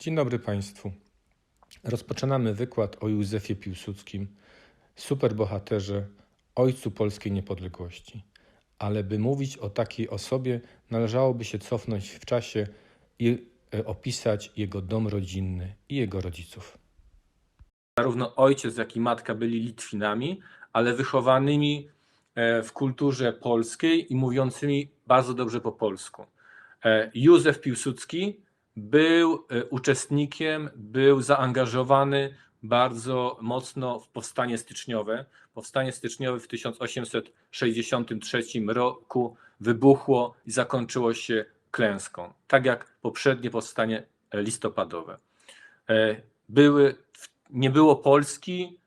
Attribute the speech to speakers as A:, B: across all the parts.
A: Dzień dobry Państwu. Rozpoczynamy wykład o Józefie Piłsudskim, superbohaterze, ojcu polskiej niepodległości. Ale by mówić o takiej osobie, należałoby się cofnąć w czasie i opisać jego dom rodzinny i jego rodziców. Zarówno ojciec, jak i matka byli Litwinami, ale wychowanymi w kulturze polskiej i mówiącymi bardzo dobrze po polsku. Józef Piłsudski był uczestnikiem, był zaangażowany bardzo mocno w powstanie styczniowe. Powstanie styczniowe w 1863 roku wybuchło i zakończyło się klęską, tak jak poprzednie powstanie listopadowe. Nie było Polski,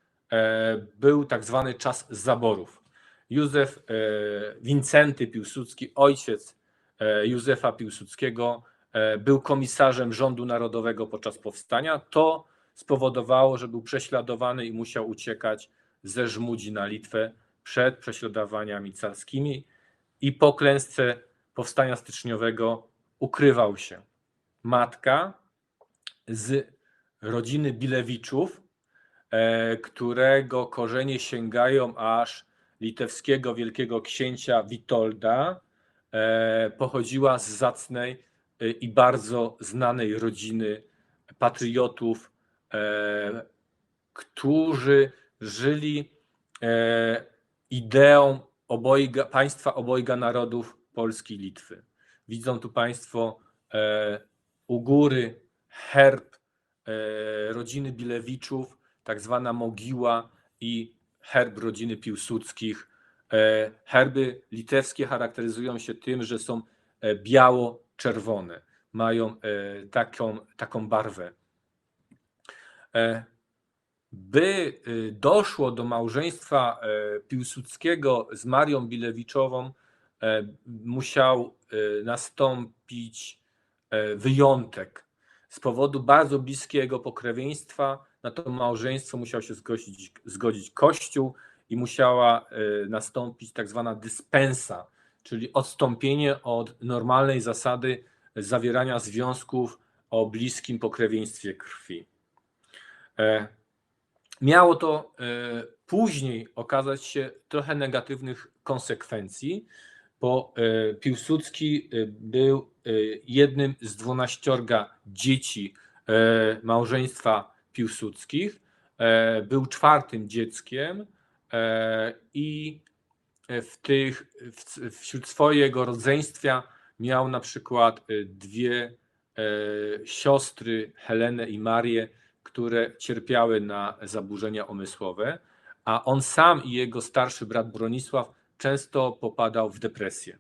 A: był tak zwany czas zaborów. Józef Wincenty Piłsudski, ojciec Józefa Piłsudskiego, był komisarzem rządu narodowego podczas powstania. To spowodowało, że był prześladowany i musiał uciekać ze Żmudzi na Litwę przed prześladowaniami carskimi i po klęsce powstania styczniowego ukrywał się. Matka z rodziny Bilewiczów, którego korzenie sięgają aż litewskiego wielkiego księcia Witolda, pochodziła z zacnej i bardzo znanej rodziny patriotów, którzy żyli ideą państwa obojga narodów Polski i Litwy. Widzą tu Państwo u góry herb rodziny Bilewiczów, tak zwana mogiła, i herb rodziny Piłsudskich. Herby litewskie charakteryzują się tym, że są biało-czerwone, mają taką barwę. By doszło do małżeństwa Piłsudskiego z Marią Bilewiczową, musiał nastąpić wyjątek. Z powodu bardzo bliskiego pokrewieństwa na to małżeństwo musiał się zgodzić Kościół i musiała nastąpić tak zwana dyspensa, czyli odstąpienie od normalnej zasady zawierania związków o bliskim pokrewieństwie krwi. Miało to później okazać się trochę negatywnych konsekwencji, bo Piłsudski był jednym z 12 dzieci małżeństwa Piłsudskich, był 4. dzieckiem i wśród swojego rodzeństwa miał na przykład 2 siostry, Helenę i Marię, które cierpiały na zaburzenia umysłowe, a on sam i jego starszy brat Bronisław często popadał w depresję.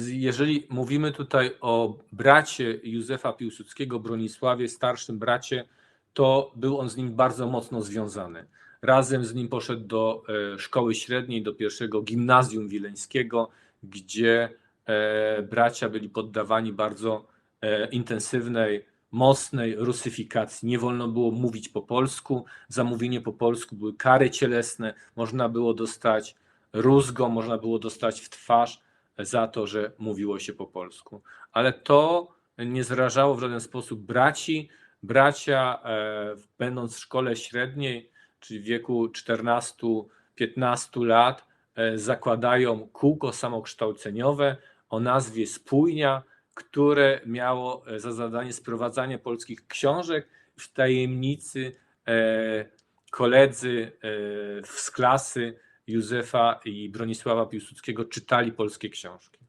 A: Jeżeli mówimy tutaj o bracie Józefa Piłsudskiego, Bronisławie, starszym bracie, to był on z nim bardzo mocno związany. Razem z nim poszedł do szkoły średniej, do pierwszego gimnazjum wileńskiego, gdzie bracia byli poddawani bardzo intensywnej, mocnej rusyfikacji. Nie wolno było mówić po polsku, za mówienie po polsku były kary cielesne, można było dostać rózgą, można było dostać w twarz za to, że mówiło się po polsku. Ale to nie zrażało w żaden sposób braci. Bracia, będąc w szkole średniej, czyli w wieku 14-15 lat, zakładają kółko samokształceniowe o nazwie Spójnia, które miało za zadanie sprowadzanie polskich książek. W tajemnicy koledzy z klasy Józefa i Bronisława Piłsudskiego czytali polskie książki.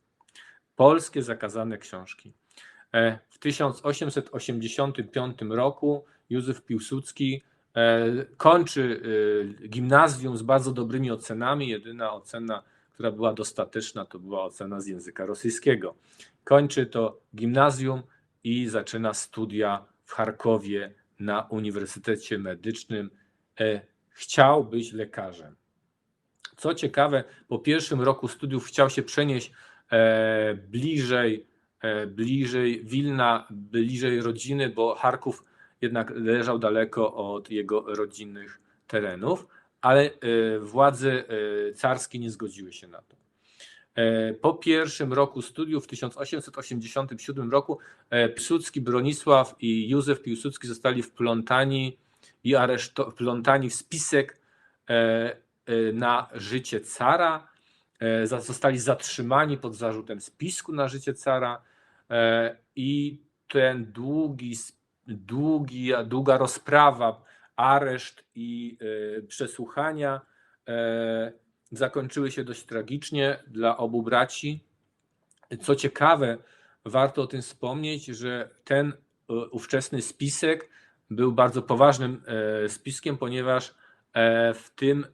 A: Polskie zakazane książki. W 1885 roku Józef Piłsudski kończy gimnazjum z bardzo dobrymi ocenami. Jedyna ocena, która była dostateczna, to była ocena z języka rosyjskiego. Kończy to gimnazjum i zaczyna studia w Charkowie na Uniwersytecie Medycznym. Chciał być lekarzem. Co ciekawe, po pierwszym roku studiów chciał się przenieść bliżej Wilna, bliżej rodziny, bo Charków jednak leżał daleko od jego rodzinnych terenów, ale władze carskie nie zgodziły się na to. Po pierwszym roku studiów w 1887 roku Piłsudski, Bronisław i Józef Piłsudski zostali wplątani w spisek na życie cara. Zostali zatrzymani pod zarzutem spisku na życie cara i ten długa rozprawa, areszt i przesłuchania zakończyły się dość tragicznie dla obu braci. Co ciekawe, warto o tym wspomnieć, że ten ówczesny spisek był bardzo poważnym spiskiem, ponieważ w tym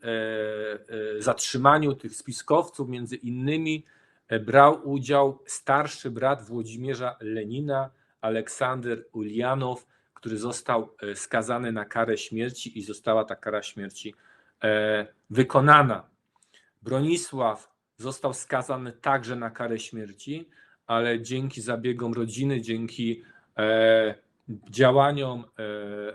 A: zatrzymaniu tych spiskowców między innymi brał udział starszy brat Włodzimierza Lenina, Aleksander Uljanow, który został skazany na karę śmierci i została ta kara śmierci wykonana. Bronisław został skazany także na karę śmierci, ale dzięki zabiegom rodziny, dzięki działaniom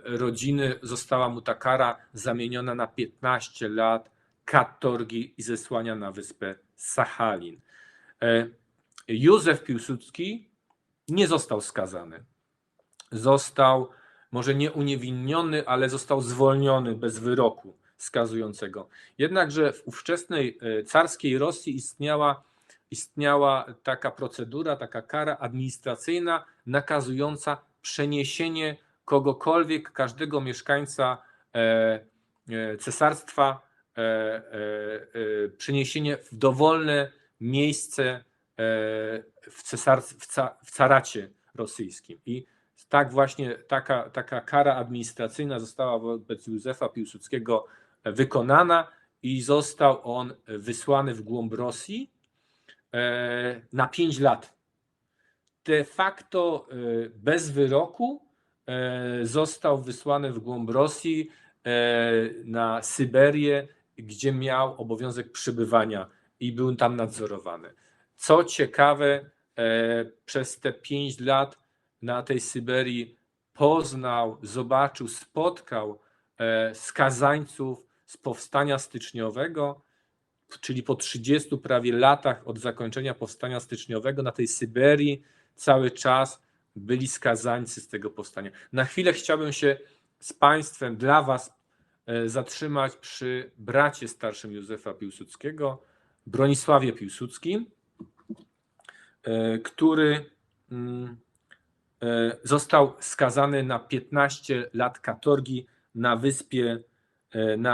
A: rodziny została mu ta kara zamieniona na 15 lat katorgi i zesłania na wyspę Sachalin. Józef Piłsudski nie został skazany. Został może nie uniewinniony, ale został zwolniony bez wyroku skazującego. Jednakże w ówczesnej carskiej Rosji istniała taka procedura, taka kara administracyjna nakazująca przeniesienie kogokolwiek, każdego mieszkańca cesarstwa, przeniesienie w dowolne miejsce w caracie rosyjskim. I tak właśnie taka kara administracyjna została wobec Józefa Piłsudskiego wykonana i został on wysłany w głąb Rosji na 5 lat. De facto bez wyroku został wysłany w głąb Rosji na Syberię, gdzie miał obowiązek przebywania i był tam nadzorowany. Co ciekawe, przez te 5 lat na tej Syberii poznał, zobaczył, spotkał skazańców z powstania styczniowego, czyli po 30 prawie latach od zakończenia powstania styczniowego na tej Syberii cały czas byli skazańcy z tego powstania. Na chwilę chciałbym się z Państwem, dla Was zatrzymać przy bracie starszym Józefa Piłsudskiego, Bronisławie Piłsudskim, który został skazany na 15 lat katorgi na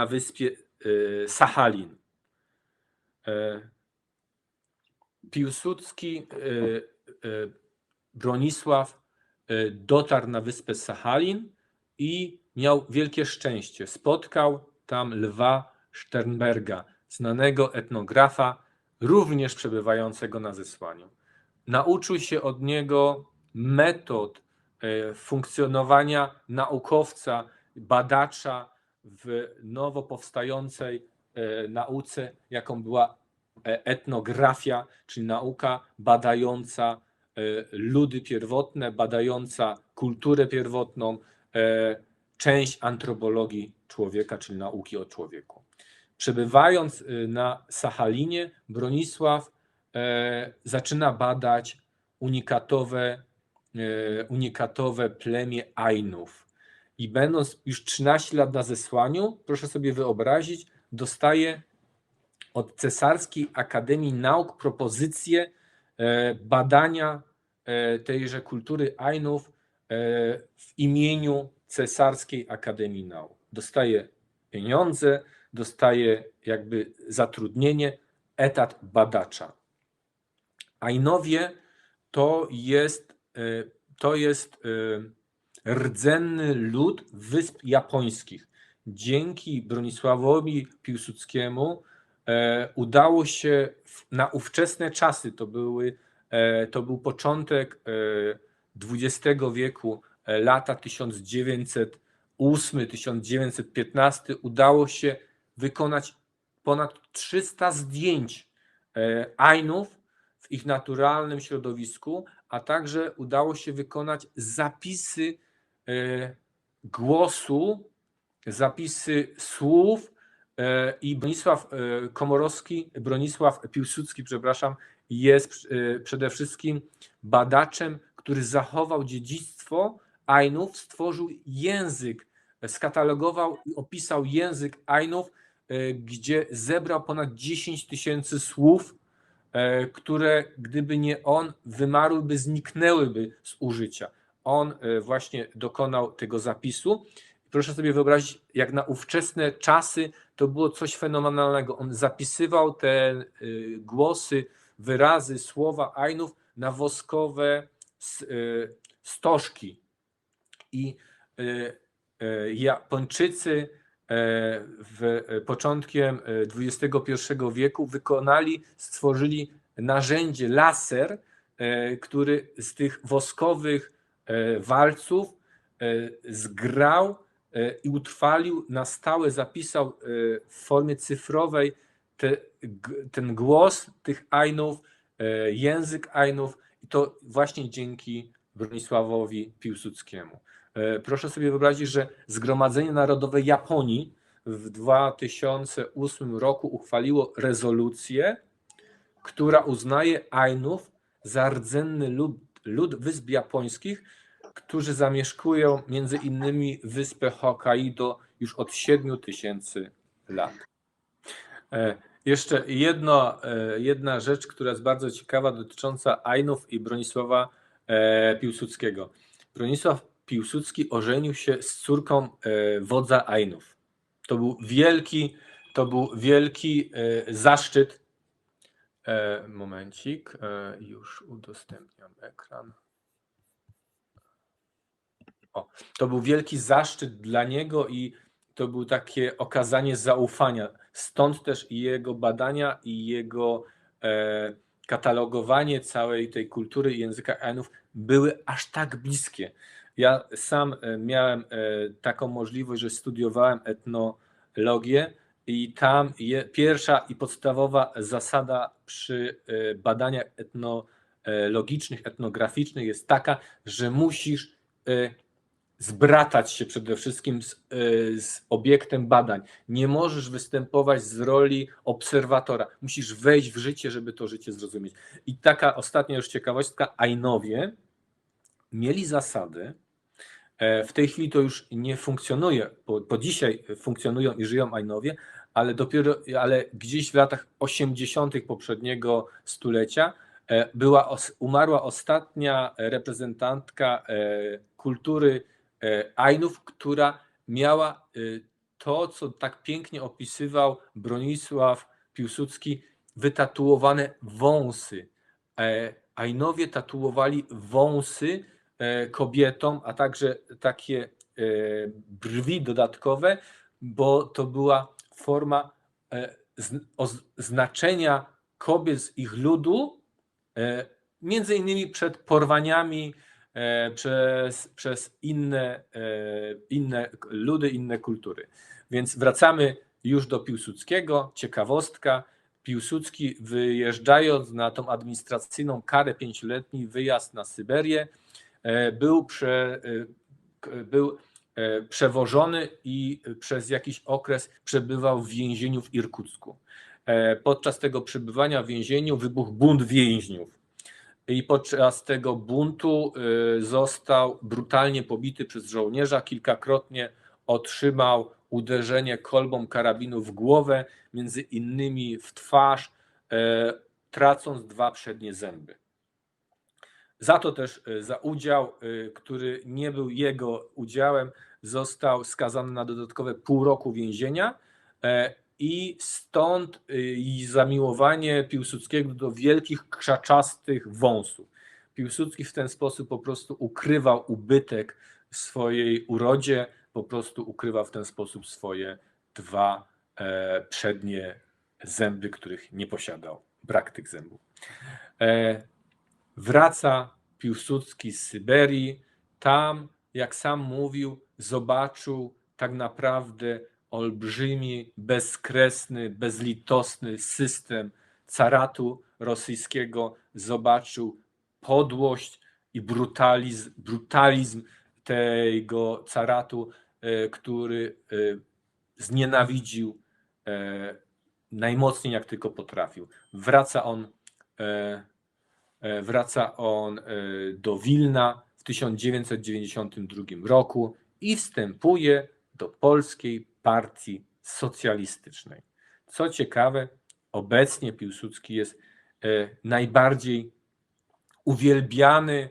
A: wyspie Sachalin. Piłsudski, Bronisław dotarł na wyspę Sachalin i miał wielkie szczęście. Spotkał tam Lwa Sternberga, znanego etnografa, również przebywającego na zesłaniu. Nauczył się od niego metod funkcjonowania naukowca, badacza w nowo powstającej nauce, jaką była etnografia, czyli nauka badająca ludy pierwotne, badająca kulturę pierwotną, część antropologii człowieka, czyli nauki o człowieku. Przebywając na Sachalinie, Bronisław zaczyna badać unikatowe plemię Ainów. I będąc już 13 lat na zesłaniu, proszę sobie wyobrazić, dostaje od Cesarskiej Akademii Nauk propozycję badania tejże kultury Ainów w imieniu Cesarskiej Akademii Nauk. Dostaje pieniądze, dostaje jakby zatrudnienie, etat badacza. Ainowie to jest rdzenny lud wysp japońskich. Dzięki Bronisławowi Piłsudskiemu udało się na ówczesne czasy, to był początek XX wieku, lata 1908-1915, udało się wykonać ponad 300 zdjęć Ainów w ich naturalnym środowisku, a także udało się wykonać zapisy głosu, zapisy słów i Bronisław Piłsudski, przepraszam, jest przede wszystkim badaczem, który zachował dziedzictwo Ainów, stworzył język, skatalogował i opisał język Ainów, gdzie zebrał ponad 10 000 słów, które gdyby nie on, wymarłyby, zniknęłyby z użycia. On właśnie dokonał tego zapisu. Proszę sobie wyobrazić, jak na ówczesne czasy to było coś fenomenalnego. On zapisywał te głosy, wyrazy, słowa Ainów na woskowe stożki. I Japończycy w początkiem XXI wieku stworzyli narzędzie laser, który z tych woskowych walców zgrał i utrwalił, na stałe zapisał w formie cyfrowej ten głos tych Ainów, język Ainów, i to właśnie dzięki Bronisławowi Piłsudskiemu. Proszę sobie wyobrazić, że Zgromadzenie Narodowe Japonii w 2008 roku uchwaliło rezolucję, która uznaje Ainów za rdzenny lud Wysp Japońskich, którzy zamieszkują między innymi wyspę Hokkaido już od 7000 lat. Jeszcze jedna rzecz, która jest bardzo ciekawa, dotycząca Ainów i Bronisława Piłsudskiego. Bronisław Piłsudski ożenił się z córką wodza Ainów. To był wielki zaszczyt. Momencik, już udostępniam ekran. To był wielki zaszczyt dla niego i to było takie okazanie zaufania. Stąd też i jego badania, i jego katalogowanie całej tej kultury i języka Ainów były aż tak bliskie. Ja sam miałem taką możliwość, że studiowałem etnologię i tam pierwsza i podstawowa zasada przy badaniach etnologicznych, etnograficznych jest taka, że musisz zbratać się przede wszystkim z obiektem badań. Nie możesz występować z roli obserwatora. Musisz wejść w życie, żeby to życie zrozumieć. I taka ostatnia już ciekawostka. Ainowie mieli zasady, w tej chwili to już nie funkcjonuje, po dzisiaj funkcjonują i żyją Ainowie, ale gdzieś w latach 80. poprzedniego stulecia umarła ostatnia reprezentantka kultury Ainów, która miała to, co tak pięknie opisywał Bronisław Piłsudski, wytatuowane wąsy. Ainowie tatuowali wąsy kobietom, a także takie brwi dodatkowe, bo to była forma oznaczenia kobiet z ich ludu, między innymi przed porwaniami przez inne ludy, inne kultury. Więc wracamy już do Piłsudskiego. Ciekawostka. Piłsudski, wyjeżdżając na tą administracyjną karę 5-letni wyjazd na Syberię, był przewożony i przez jakiś okres przebywał w więzieniu w Irkucku. Podczas tego przebywania w więzieniu wybuchł bunt więźniów i podczas tego buntu został brutalnie pobity przez żołnierza, kilkakrotnie otrzymał uderzenie kolbą karabinu w głowę, między innymi w twarz, tracąc 2 przednie zęby. Za to też, za udział, który nie był jego udziałem, został skazany na dodatkowe pół roku więzienia i stąd i zamiłowanie Piłsudskiego do wielkich, krzaczastych wąsów. Piłsudski w ten sposób po prostu ukrywał ubytek w swojej urodzie, po prostu ukrywał w ten sposób swoje 2 przednie zęby, których nie posiadał, brak tych zębów. Wraca Piłsudski z Syberii. Tam, jak sam mówił, zobaczył tak naprawdę olbrzymi, bezkresny, bezlitosny system caratu rosyjskiego. Zobaczył podłość i brutalizm tego caratu, który znienawidził najmocniej jak tylko potrafił. Wraca on do Wilna w 1992 roku i wstępuje do Polskiej Partii Socjalistycznej. Co ciekawe, obecnie Piłsudski jest najbardziej uwielbiany,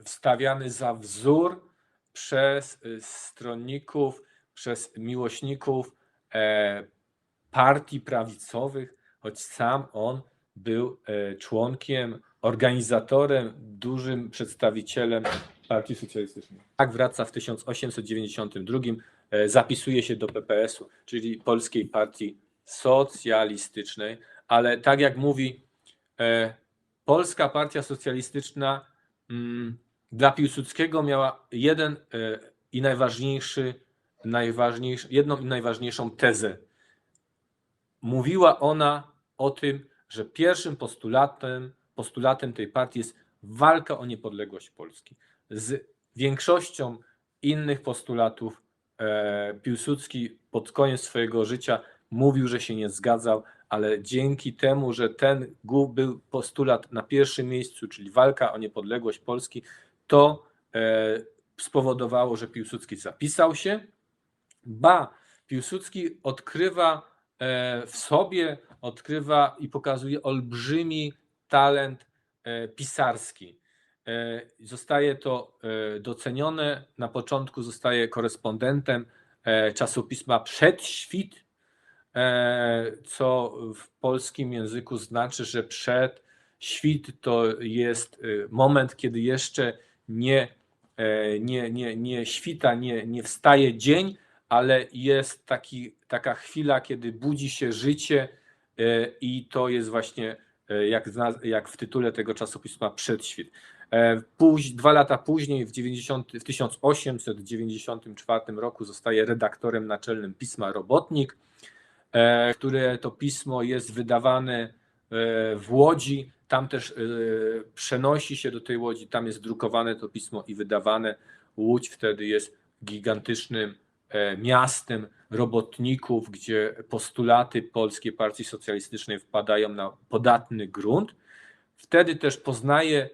A: wstawiany za wzór przez stronników, przez miłośników partii prawicowych, choć sam on był członkiem, organizatorem, dużym przedstawicielem Partii Socjalistycznej. Tak wraca w 1892, zapisuje się do PPS-u, czyli Polskiej Partii Socjalistycznej, ale tak jak mówi, Polska Partia Socjalistyczna dla Piłsudskiego miała jedną i najważniejszą tezę. Mówiła ona o tym, że pierwszym postulatem tej partii jest walka o niepodległość Polski. Z większością innych postulatów Piłsudski pod koniec swojego życia mówił, że się nie zgadzał, ale dzięki temu, że ten był postulat na pierwszym miejscu, czyli walka o niepodległość Polski, to spowodowało, że Piłsudski zapisał się. Piłsudski odkrywa w sobie, i pokazuje olbrzymi talent pisarski. Zostaje to docenione. Na początku zostaje korespondentem czasopisma Przedświt, co w polskim języku znaczy, że przedświt to jest moment, kiedy jeszcze nie świta, nie wstaje dzień, ale jest taka chwila, kiedy budzi się życie i to jest właśnie, jak w tytule tego czasopisma, Przedświt. 2 lata później, w 1894 roku, zostaje redaktorem naczelnym pisma Robotnik, które to pismo jest wydawane w Łodzi. Tam też przenosi się do tej Łodzi, tam jest drukowane to pismo i wydawane. Łódź wtedy jest gigantycznym miastem robotników, gdzie postulaty Polskiej Partii Socjalistycznej wpadają na podatny grunt. Wtedy też poznaje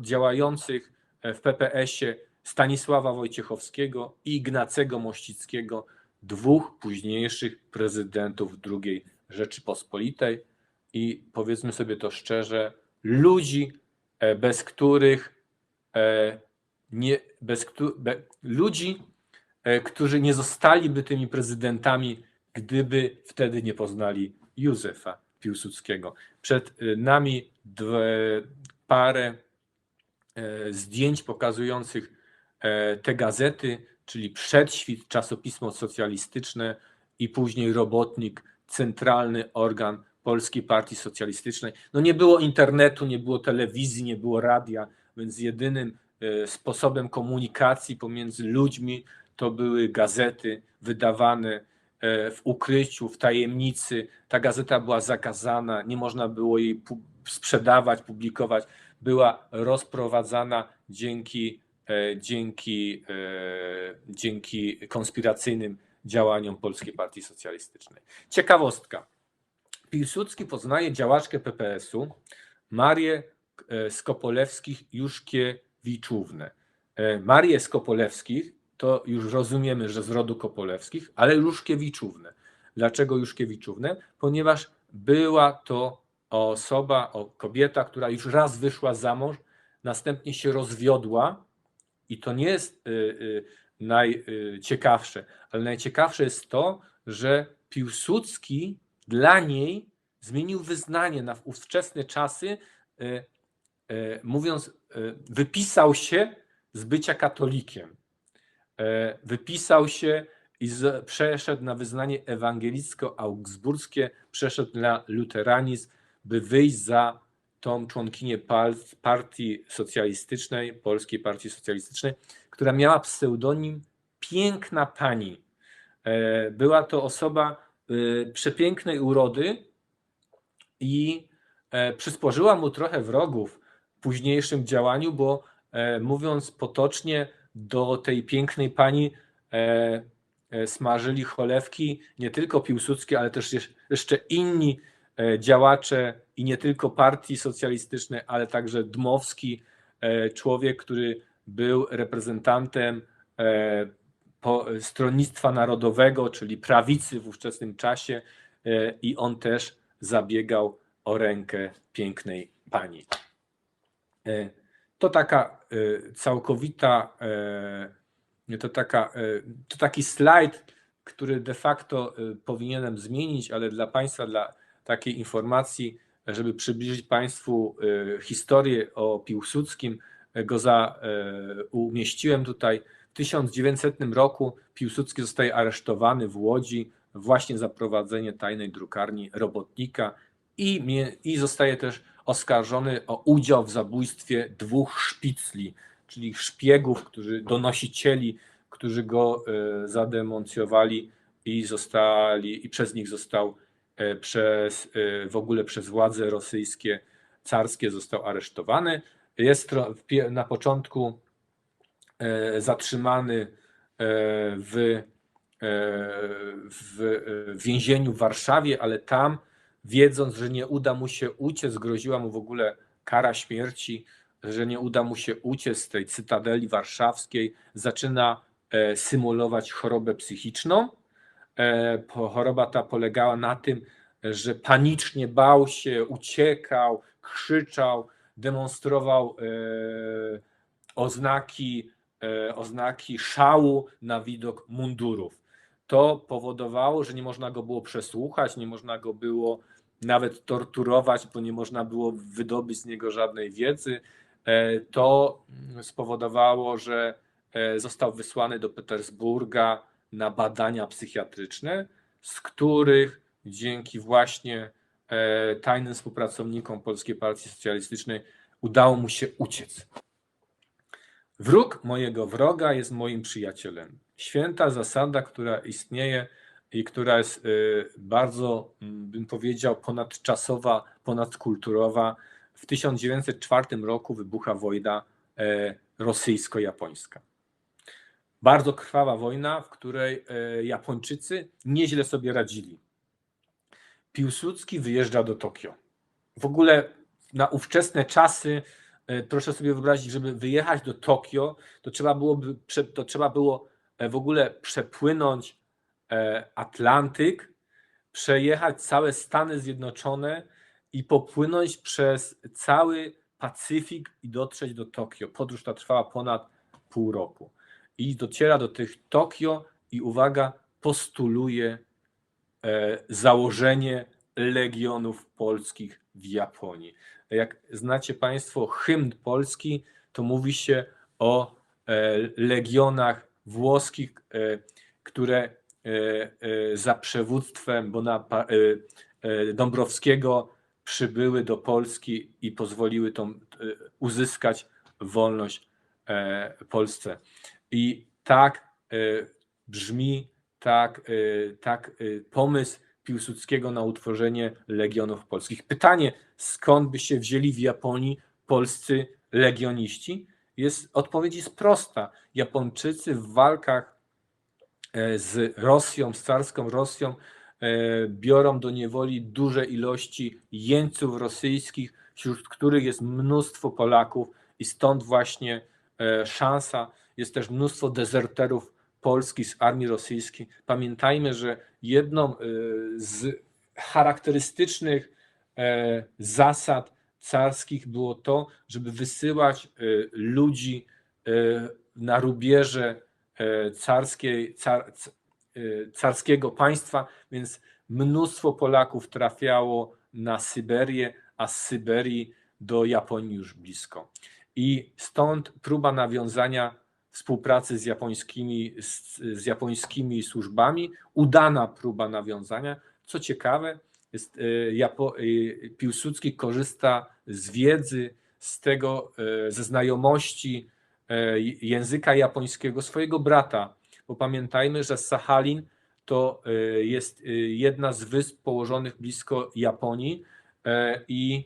A: działających w PPS-ie Stanisława Wojciechowskiego i Ignacego Mościckiego, dwóch późniejszych prezydentów II Rzeczypospolitej. I powiedzmy sobie to szczerze, ludzi, którzy nie zostaliby tymi prezydentami, gdyby wtedy nie poznali Józefa Piłsudskiego. Przed nami parę zdjęć pokazujących te gazety, czyli Przedświt, czasopismo socjalistyczne, i później Robotnik, centralny organ Polskiej Partii Socjalistycznej. No nie było internetu, nie było telewizji, nie było radia, więc jedynym sposobem komunikacji pomiędzy ludźmi to były gazety wydawane w ukryciu, w tajemnicy. Ta gazeta była zakazana, nie można było jej sprzedawać, publikować. Była rozprowadzana dzięki konspiracyjnym działaniom Polskiej Partii Socjalistycznej. Ciekawostka. Piłsudski poznaje działaczkę PPS-u Marię Skopolewskich-Juszkiewiczównę. Marię Skopolewskich to już rozumiemy, że z rodu Kopolewskich, ale Juszkiewiczównę. Dlaczego Juszkiewiczównę? Ponieważ była to kobieta, która już raz wyszła za mąż, następnie się rozwiodła, i to nie jest najciekawsze, ale najciekawsze jest to, że Piłsudski dla niej zmienił wyznanie na ówczesne czasy, mówiąc, wypisał się z bycia katolikiem. Wypisał się i przeszedł na wyznanie ewangelicko-augsburskie, przeszedł na luteranizm, by wyjść za tą członkinię Partii Socjalistycznej, Polskiej Partii Socjalistycznej, która miała pseudonim Piękna Pani. Była to osoba przepięknej urody i przysporzyła mu trochę wrogów w późniejszym działaniu, bo mówiąc potocznie, do tej Pięknej Pani smażyli cholewki nie tylko Piłsudski, ale też jeszcze inni działacze i nie tylko partii socjalistycznej, ale także Dmowski, człowiek, który był reprezentantem Stronnictwa Narodowego, czyli prawicy w ówczesnym czasie, i on też zabiegał o rękę pięknej pani. To taka całkowita, to taki slajd, który de facto powinienem zmienić, ale dla Państwa, dla takiej informacji, żeby przybliżyć Państwu historię o Piłsudskim, go umieściłem tutaj. W 1900 roku Piłsudski zostaje aresztowany w Łodzi właśnie za prowadzenie tajnej drukarni robotnika i zostaje też oskarżony o udział w zabójstwie 2 szpicli, czyli szpiegów, donosicieli, którzy go zadenoncjowali i przez nich został w ogóle przez władze rosyjskie, carskie został aresztowany. Jest na początku zatrzymany w więzieniu w Warszawie, ale tam, wiedząc, że nie uda mu się uciec, groziła mu w ogóle kara śmierci, że nie uda mu się uciec z tej cytadeli warszawskiej, zaczyna symulować chorobę psychiczną. Choroba ta polegała na tym, że panicznie bał się, uciekał, krzyczał, demonstrował oznaki szału na widok mundurów. To powodowało, że nie można go było przesłuchać, nie można go było nawet torturować, bo nie można było wydobyć z niego żadnej wiedzy. To spowodowało, że został wysłany do Petersburga na badania psychiatryczne, z których dzięki właśnie tajnym współpracownikom Polskiej Partii Socjalistycznej udało mu się uciec. Wróg mojego wroga jest moim przyjacielem. Święta zasada, która istnieje i która jest bardzo, bym powiedział, ponadczasowa, ponadkulturowa. W 1904 roku wybucha wojna rosyjsko-japońska. Bardzo krwawa wojna, w której Japończycy nieźle sobie radzili. Piłsudski wyjeżdża do Tokio. W ogóle na ówczesne czasy, proszę sobie wyobrazić, żeby wyjechać do Tokio, to trzeba było w ogóle przepłynąć Atlantyk, przejechać całe Stany Zjednoczone i popłynąć przez cały Pacyfik i dotrzeć do Tokio. Podróż ta trwała ponad pół roku. I dociera do tych Tokio i uwaga, postuluje założenie legionów polskich w Japonii. Jak znacie Państwo hymn polski, to mówi się o legionach włoskich, które za przewództwem Dąbrowskiego przybyły do Polski i pozwoliły uzyskać wolność Polsce. I tak brzmi pomysł Piłsudskiego na utworzenie legionów polskich. Pytanie, skąd by się wzięli w Japonii polscy legioniści? Odpowiedź jest prosta. Japończycy w walkach z Rosją, z carską Rosją, biorą do niewoli duże ilości jeńców rosyjskich, wśród których jest mnóstwo Polaków i stąd właśnie szansa. Jest też mnóstwo dezerterów polskich z armii rosyjskiej. Pamiętajmy, że jedną z charakterystycznych zasad carskich było to, żeby wysyłać ludzi na rubieże carskiego państwa, więc mnóstwo Polaków trafiało na Syberię, a z Syberii do Japonii już blisko. I stąd próba nawiązania współpracy z japońskimi służbami, udana próba nawiązania. Co ciekawe, Piłsudski korzysta z wiedzy, ze znajomości języka japońskiego swojego brata, bo pamiętajmy, że Sachalin to jest jedna z wysp położonych blisko Japonii i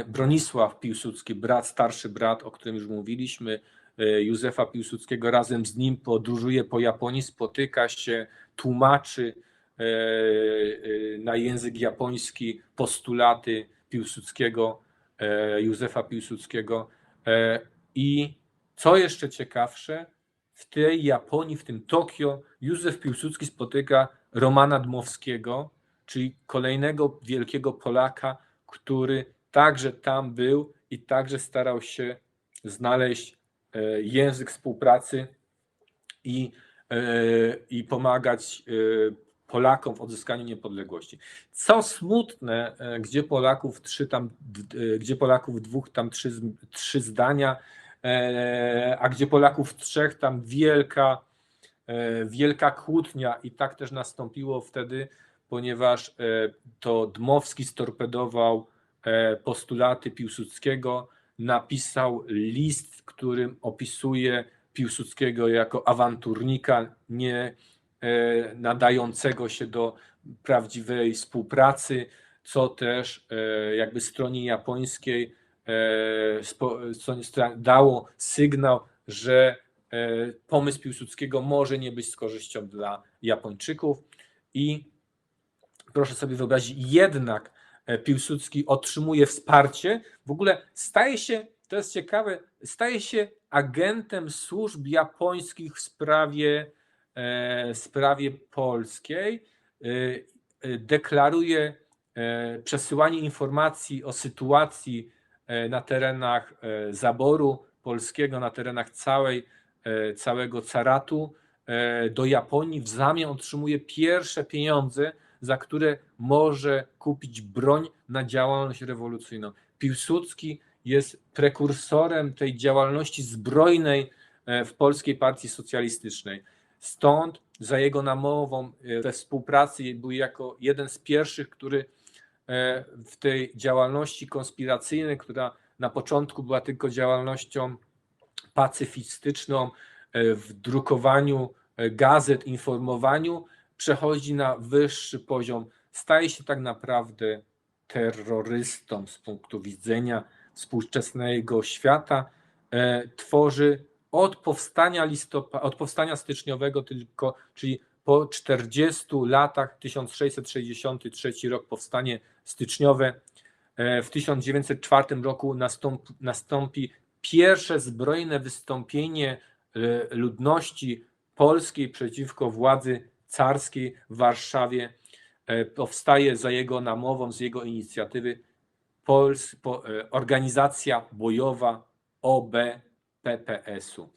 A: Bronisław Piłsudski, starszy brat, o którym już mówiliśmy, Józefa Piłsudskiego, razem z nim podróżuje po Japonii, spotyka się, tłumaczy na język japoński postulaty Piłsudskiego, Józefa Piłsudskiego. I co jeszcze ciekawsze, w tej Japonii, w tym Tokio, Józef Piłsudski spotyka Romana Dmowskiego, czyli kolejnego wielkiego Polaka, który także tam był i także starał się znaleźć język współpracy i pomagać Polakom w odzyskaniu niepodległości. Co smutne, gdzie Polaków dwóch, tam trzy zdania, a gdzie Polaków trzech, tam wielka kłótnia i tak też nastąpiło wtedy, ponieważ to Dmowski storpedował postulaty Piłsudskiego, napisał list, w którym opisuje Piłsudskiego jako awanturnika, nie nadającego się do prawdziwej współpracy, co też jakby stronie japońskiej dało sygnał, że pomysł Piłsudskiego może nie być z korzyścią dla Japończyków. I proszę sobie wyobrazić, jednak Piłsudski otrzymuje wsparcie, w ogóle staje się, to jest ciekawe, staje się agentem służb japońskich w sprawie polskiej, deklaruje przesyłanie informacji o sytuacji na terenach zaboru polskiego, na terenach całego caratu do Japonii. W zamian otrzymuje pierwsze pieniądze, za które może kupić broń na działalność rewolucyjną. Piłsudski jest prekursorem tej działalności zbrojnej w Polskiej Partii Socjalistycznej. Stąd za jego namową we współpracy był jako jeden z pierwszych, który w tej działalności konspiracyjnej, która na początku była tylko działalnością pacyfistyczną, w drukowaniu gazet, informowaniu, przechodzi na wyższy poziom, staje się tak naprawdę terrorystą z punktu widzenia współczesnego świata, tworzy od powstania styczniowego tylko, czyli po 40 latach, 1663 rok, powstanie styczniowe, w 1904 roku nastąpi pierwsze zbrojne wystąpienie ludności polskiej przeciwko władzy carskiej w Warszawie. Powstaje za jego namową, z jego inicjatywy organizacja bojowa OB-PPS-u.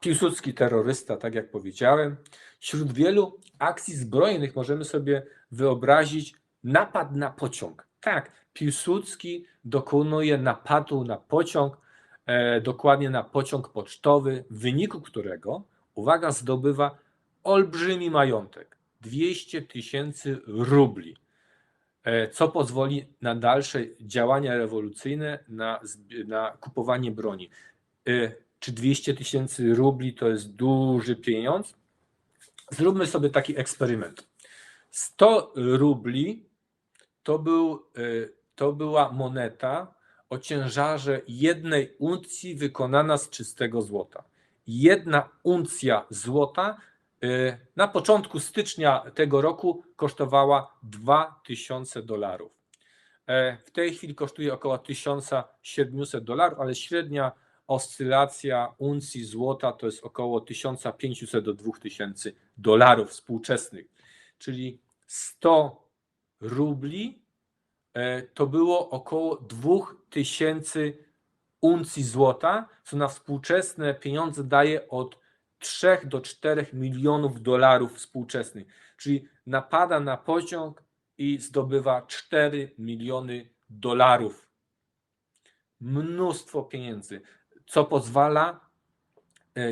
A: Piłsudski terrorysta, tak jak powiedziałem. Wśród wielu akcji zbrojnych możemy sobie wyobrazić napad na pociąg. Tak, Piłsudski dokonuje napadu na pociąg, dokładnie na pociąg pocztowy, w wyniku którego, uwaga, zdobywa olbrzymi majątek, 200 000 rubli, co pozwoli na dalsze działania rewolucyjne, na kupowanie broni. Czy 200 000 rubli to jest duży pieniądz? Zróbmy sobie taki eksperyment. 100 rubli to była moneta o ciężarze 1 uncji wykonana z czystego złota. 1 uncja złota na początku stycznia tego roku kosztowała $2000. W tej chwili kosztuje około $1700, ale średnia oscylacja uncji złota to jest około 1500 do $2000 współczesnych. Czyli 100 rubli to było około 2000 uncji złota, co na współczesne pieniądze daje od 3 do 4 milionów dolarów współczesnych. Czyli napada na pociąg i zdobywa 4 miliony dolarów. Mnóstwo pieniędzy, co pozwala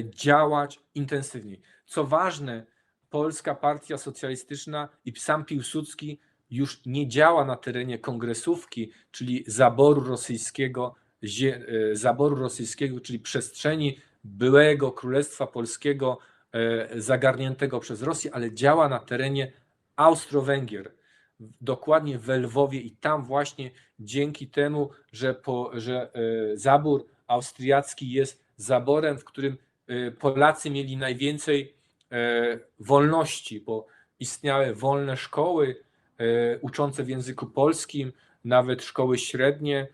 A: działać intensywniej. Co ważne, Polska Partia Socjalistyczna i sam Piłsudski już nie działa na terenie kongresówki, czyli zaboru rosyjskiego, czyli przestrzeni byłego Królestwa Polskiego zagarniętego przez Rosję, ale działa na terenie Austro-Węgier. dokładnie w Lwowie i tam właśnie dzięki temu, że zabór austriacki jest zaborem, w którym Polacy mieli najwięcej wolności, bo istniały wolne szkoły uczące w języku polskim, nawet szkoły średnie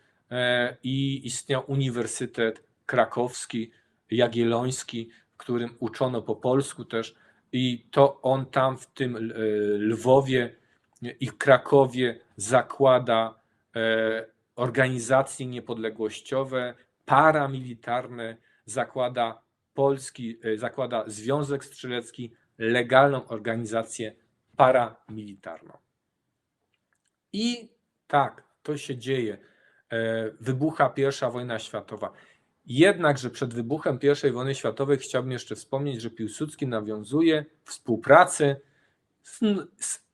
A: i istniał Uniwersytet Krakowski, Jagielloński, w którym uczono po polsku też i to on tam w tym Lwowie i w Krakowie zakłada organizacje niepodległościowe, paramilitarne, zakłada Związek Strzelecki, legalną organizację paramilitarną. I tak, to się dzieje. Wybucha I wojna światowa. Jednakże przed wybuchem I wojny światowej chciałbym jeszcze wspomnieć, że Piłsudski nawiązuje współpracę z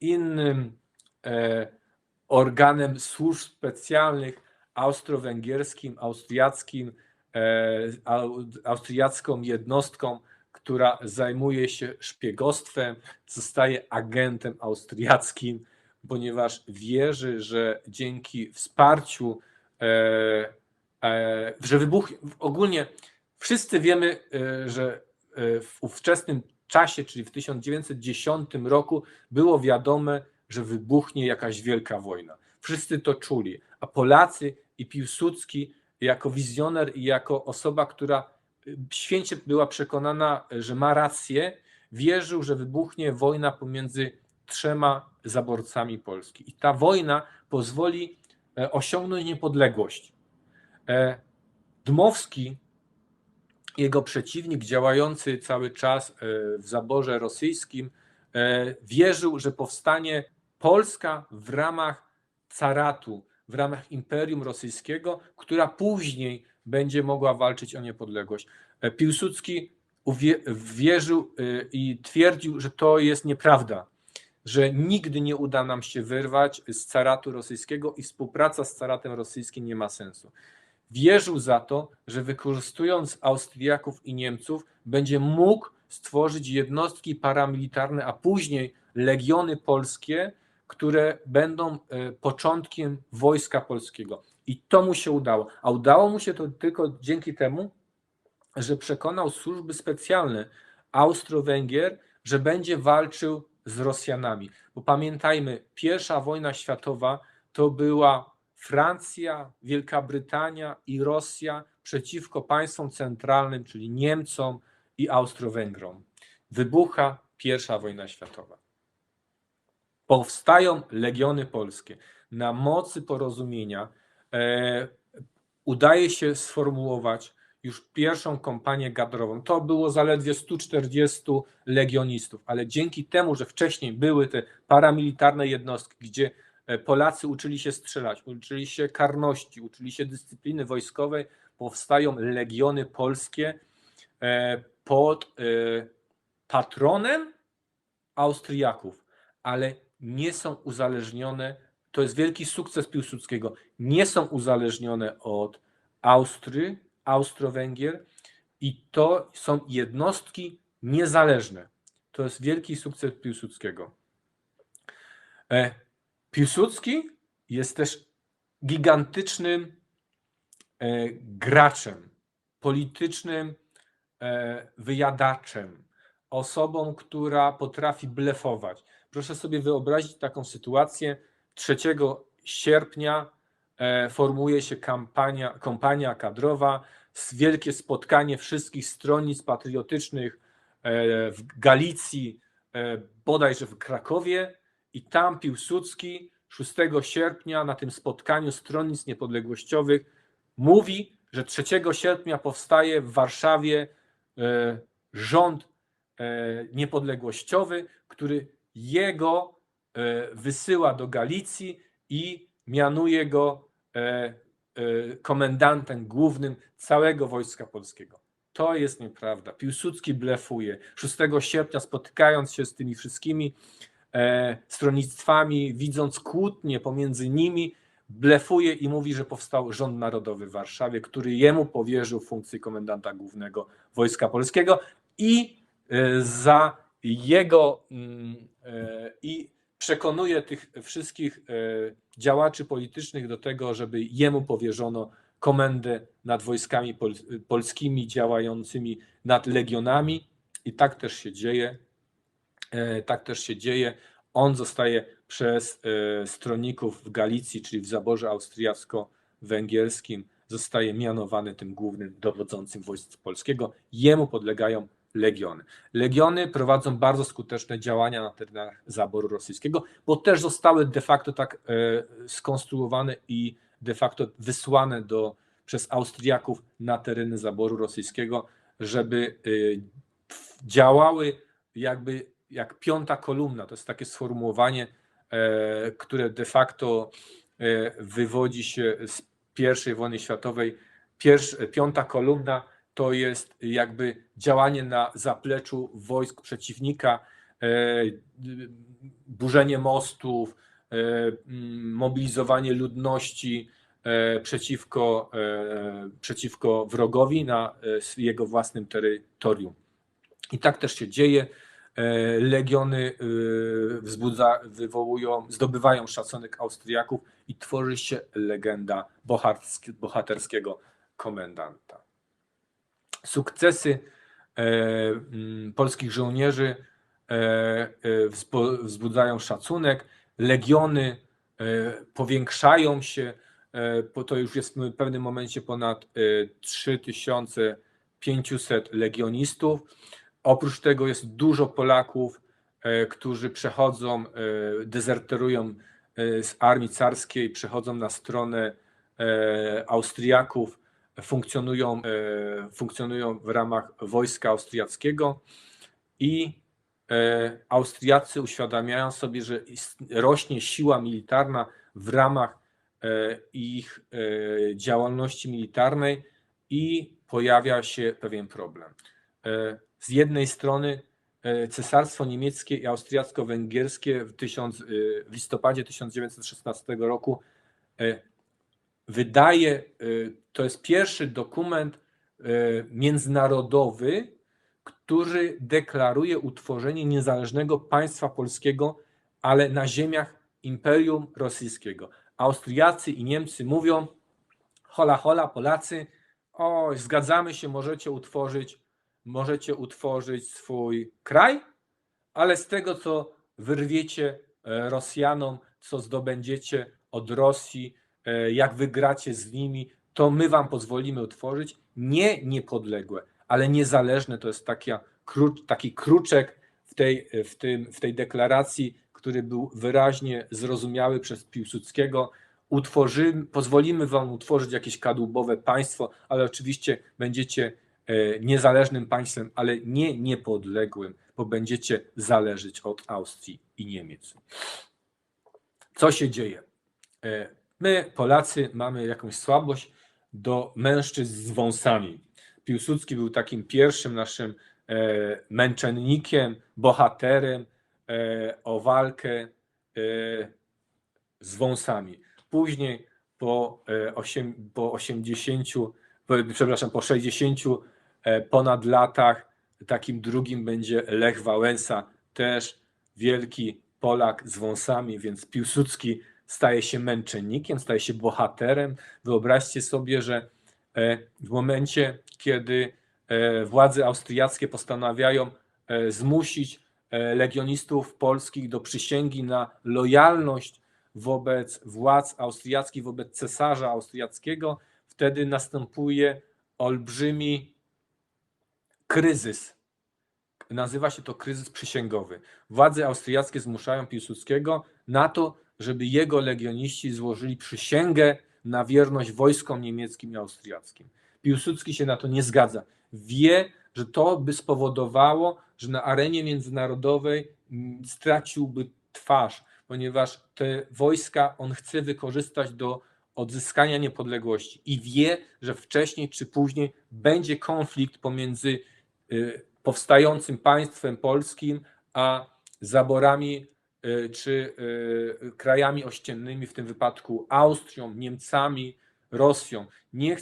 A: innym organem służb specjalnych austro-węgierskim, austriacką jednostką, która zajmuje się szpiegostwem, zostaje agentem austriackim, ponieważ wierzy, że dzięki wsparciu, że ogólnie wszyscy wiemy, że w ówczesnym czasie, czyli w 1910 roku było wiadome, że wybuchnie jakaś wielka wojna. Wszyscy to czuli, a Polacy i Piłsudski jako wizjoner i jako osoba, która święcie była przekonana, że ma rację, wierzył, że wybuchnie wojna pomiędzy trzema zaborcami Polski. I ta wojna pozwoli osiągnąć niepodległość. Dmowski, jego przeciwnik działający cały czas w zaborze rosyjskim, wierzył, że powstanie Polska w ramach caratu, w ramach Imperium Rosyjskiego, która później będzie mogła walczyć o niepodległość. Piłsudski wierzył i twierdził, że to jest nieprawda, że nigdy nie uda nam się wyrwać z caratu rosyjskiego i współpraca z caratem rosyjskim nie ma sensu. Wierzył za to, że wykorzystując Austriaków i Niemców będzie mógł stworzyć jednostki paramilitarne, a później legiony polskie, które będą początkiem wojska polskiego. I to mu się udało. A udało mu się to tylko dzięki temu, że przekonał służby specjalne Austro-Węgier, że będzie walczył z Rosjanami. Bo pamiętajmy, I wojna światowa to była Francja, Wielka Brytania i Rosja przeciwko państwom centralnym, czyli Niemcom i Austro-Węgrom. Wybucha I wojna światowa. Powstają legiony polskie. Na mocy porozumienia udaje się sformułować już pierwszą kompanię kadrową. To było zaledwie 140 legionistów, ale dzięki temu, że wcześniej były te paramilitarne jednostki, gdzie Polacy uczyli się strzelać, uczyli się karności, uczyli się dyscypliny wojskowej, powstają legiony polskie pod patronem Austriaków, ale nie są uzależnione, to jest wielki sukces Piłsudskiego, nie są uzależnione od Austro-Węgier i to są jednostki niezależne. To jest wielki sukces Piłsudskiego. Piłsudski jest też gigantycznym graczem, politycznym wyjadaczem, osobą, która potrafi blefować. Proszę sobie wyobrazić taką sytuację. 3 sierpnia formuje się kompania kadrowa, wielkie spotkanie wszystkich stronnic patriotycznych w Galicji, bodajże w Krakowie, i tam Piłsudski 6 sierpnia na tym spotkaniu stronnic niepodległościowych mówi, że 3 sierpnia powstaje w Warszawie rząd niepodległościowy, który jego wysyła do Galicji i mianuje go komendantem głównym całego Wojska Polskiego. To jest nieprawda. Piłsudski blefuje. 6 sierpnia, spotykając się z tymi wszystkimi stronnictwami, widząc kłótnie pomiędzy nimi, blefuje i mówi, że powstał rząd narodowy w Warszawie, który jemu powierzył funkcję komendanta głównego Wojska Polskiego i za i przekonuje tych wszystkich działaczy politycznych do tego, żeby jemu powierzono komendę nad wojskami polskimi działającymi nad legionami i tak też się dzieje. Tak też się dzieje. On zostaje przez stronników w Galicji, czyli w zaborze austriacko-węgierskim, zostaje mianowany tym głównym dowodzącym wojsk polskiego. Jemu podlegają legiony. Legiony prowadzą bardzo skuteczne działania na terenach zaboru rosyjskiego, bo też zostały de facto tak skonstruowane i de facto wysłane przez Austriaków na tereny zaboru rosyjskiego, żeby działały jakby jak piąta kolumna. To jest takie sformułowanie, które de facto wywodzi się z I wojny światowej. Piąta kolumna to jest jakby działanie na zapleczu wojsk przeciwnika, burzenie mostów, mobilizowanie ludności przeciwko wrogowi na jego własnym terytorium. I tak też się dzieje. Legiony zdobywają szacunek Austriaków i tworzy się legenda bohaterskiego komendanta. Sukcesy polskich żołnierzy wzbudzają szacunek. Legiony powiększają się. To już jest w pewnym momencie ponad 3500 legionistów. Oprócz tego jest dużo Polaków, którzy przechodzą, dezerterują z armii carskiej, przechodzą na stronę Austriaków, funkcjonują w ramach wojska austriackiego i Austriacy uświadamiają sobie, że rośnie siła militarna w ramach ich działalności militarnej i pojawia się pewien problem. Z jednej strony Cesarstwo Niemieckie i Austriacko-Węgierskie w listopadzie 1916 roku to jest pierwszy dokument międzynarodowy, który deklaruje utworzenie niezależnego państwa polskiego, ale na ziemiach Imperium Rosyjskiego. Austriacy i Niemcy mówią: hola, hola, Polacy, zgadzamy się, możecie utworzyć swój kraj, ale z tego, co wyrwiecie Rosjanom, co zdobędziecie od Rosji, jak wygracie z nimi, to my wam pozwolimy utworzyć nie niepodległe, ale niezależne. To jest taki kruczek w tej deklaracji, który był wyraźnie zrozumiały przez Piłsudskiego. Pozwolimy wam utworzyć jakieś kadłubowe państwo, ale oczywiście będziecie niezależnym państwem, ale nie niepodległym, bo będziecie zależeć od Austrii i Niemiec. Co się dzieje? My, Polacy, mamy jakąś słabość do mężczyzn z wąsami. Piłsudski był takim pierwszym naszym męczennikiem, bohaterem o walkę z wąsami. Później po 60 ponad latach takim drugim będzie Lech Wałęsa, też wielki Polak z wąsami, więc Piłsudski staje się męczennikiem, staje się bohaterem. Wyobraźcie sobie, że w momencie, kiedy władze austriackie postanawiają zmusić legionistów polskich do przysięgi na lojalność wobec władz austriackich, wobec cesarza austriackiego, wtedy następuje olbrzymi kryzys. Nazywa się to kryzys przysięgowy. Władze austriackie zmuszają Piłsudskiego na to, żeby jego legioniści złożyli przysięgę na wierność wojskom niemieckim i austriackim. Piłsudski się na to nie zgadza. Wie, że to by spowodowało, że na arenie międzynarodowej straciłby twarz, ponieważ te wojska on chce wykorzystać do odzyskania niepodległości i wie, że wcześniej czy później będzie konflikt pomiędzy powstającym państwem polskim a zaborami czy krajami ościennymi, w tym wypadku Austrią, Niemcami, Rosją. Nie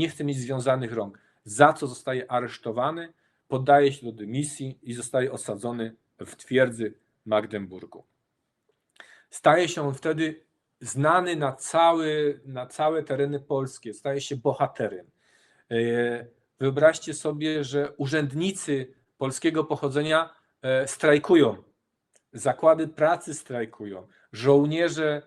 A: chce mieć związanych rąk, za co zostaje aresztowany, poddaje się do dymisji i zostaje osadzony w twierdzy Magdeburgu. Staje się on wtedy znany na całe tereny polskie, staje się bohaterem. Wyobraźcie sobie, że urzędnicy polskiego pochodzenia strajkują, zakłady pracy strajkują, żołnierze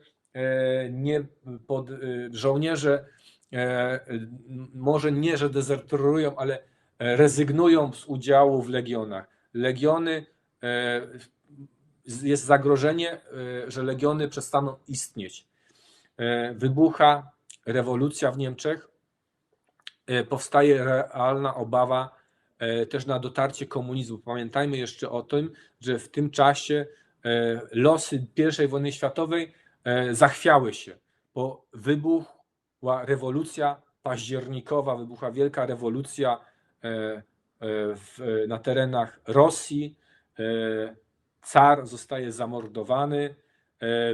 A: może nie, że dezerterują, ale rezygnują z udziału w legionach. Jest zagrożenie, że legiony przestaną istnieć. Wybucha rewolucja w Niemczech, powstaje realna obawa też na dotarcie komunizmu. Pamiętajmy jeszcze o tym, że w tym czasie losy I wojny światowej zachwiały się, bo wybuchła rewolucja październikowa, wybuchła wielka rewolucja na terenach Rosji. Car zostaje zamordowany,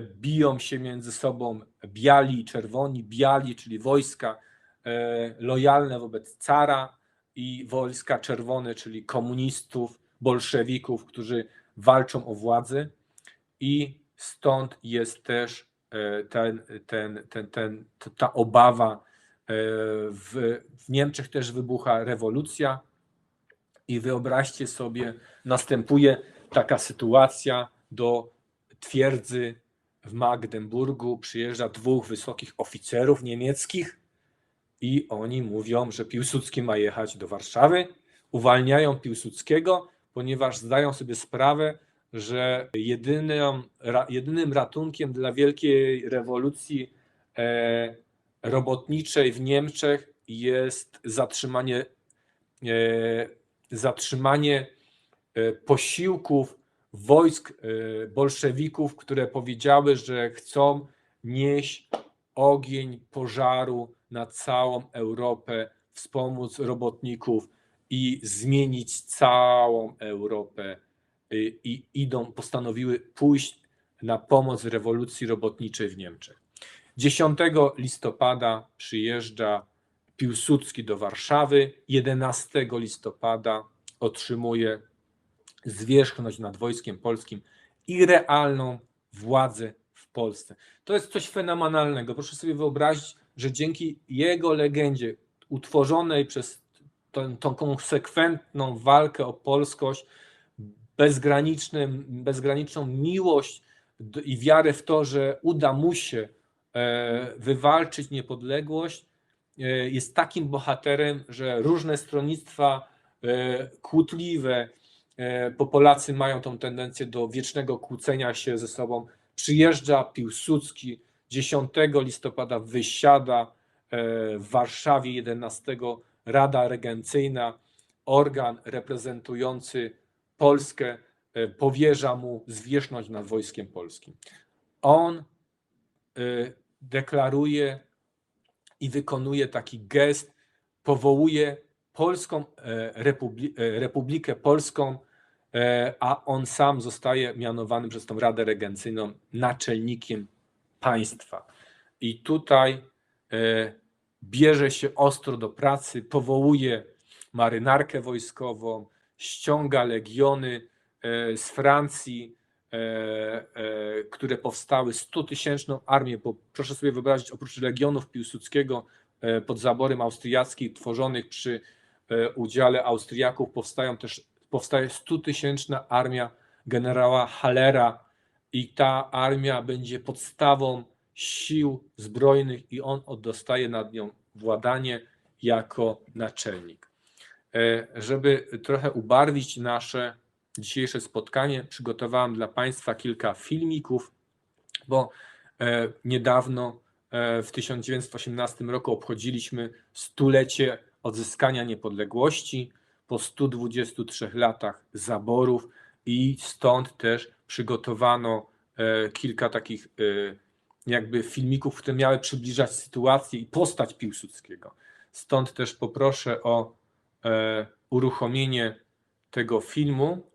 A: biją się między sobą biali i czerwoni. Biali, czyli wojska lojalne wobec cara, i wojska czerwone, czyli komunistów, bolszewików, którzy walczą o władzę, i stąd jest też ta obawa. W Niemczech też wybucha rewolucja i wyobraźcie sobie, następuje taka sytuacja: do twierdzy w Magdeburgu przyjeżdża 2 wysokich oficerów niemieckich i oni mówią, że Piłsudski ma jechać do Warszawy. Uwalniają Piłsudskiego, ponieważ zdają sobie sprawę, że jedynym ratunkiem dla wielkiej rewolucji robotniczej w Niemczech jest zatrzymanie posiłków wojsk bolszewików, które powiedziały, że chcą nieść ogień pożaru na całą Europę, wspomóc robotników i zmienić całą Europę, i postanowiły pójść na pomoc rewolucji robotniczej w Niemczech. 10 listopada przyjeżdża Piłsudski do Warszawy, 11 listopada otrzymuje zwierzchność nad wojskiem polskim i realną władzę w Polsce. To jest coś fenomenalnego. Proszę sobie wyobrazić, że dzięki jego legendzie, utworzonej przez tą konsekwentną walkę o polskość, bezgraniczną miłość i wiarę w to, że uda mu się wywalczyć niepodległość, jest takim bohaterem, że różne stronnictwa kłótliwe, bo Polacy mają tą tendencję do wiecznego kłócenia się ze sobą. Przyjeżdża Piłsudski 10 listopada, wysiada w Warszawie 11 Rada Regencyjna, organ reprezentujący Polskę, powierza mu zwierzchność nad wojskiem polskim. On deklaruje i wykonuje taki gest, powołuje Polską Republikę Polską, a on sam zostaje mianowany przez tą Radę Regencyjną naczelnikiem państwa. I tutaj bierze się ostro do pracy, powołuje marynarkę wojskową, ściąga legiony z Francji, które powstały, 100-tysięczną armię, bo proszę sobie wyobrazić, oprócz legionów Piłsudskiego pod zaborem austriackim, tworzonych przy udziale Austriaków, powstaje 100-tysięczna armia generała Hallera, i ta armia będzie podstawą sił zbrojnych i on dostaje nad nią władanie jako naczelnik. Żeby trochę ubarwić nasze dzisiejsze spotkanie, przygotowałem dla Państwa kilka filmików, bo niedawno w 1918 roku obchodziliśmy 100-lecie odzyskania niepodległości po 123 latach zaborów, i stąd też przygotowano kilka takich jakby filmików, które miały przybliżać sytuację i postać Piłsudskiego. Stąd też poproszę o uruchomienie tego filmu.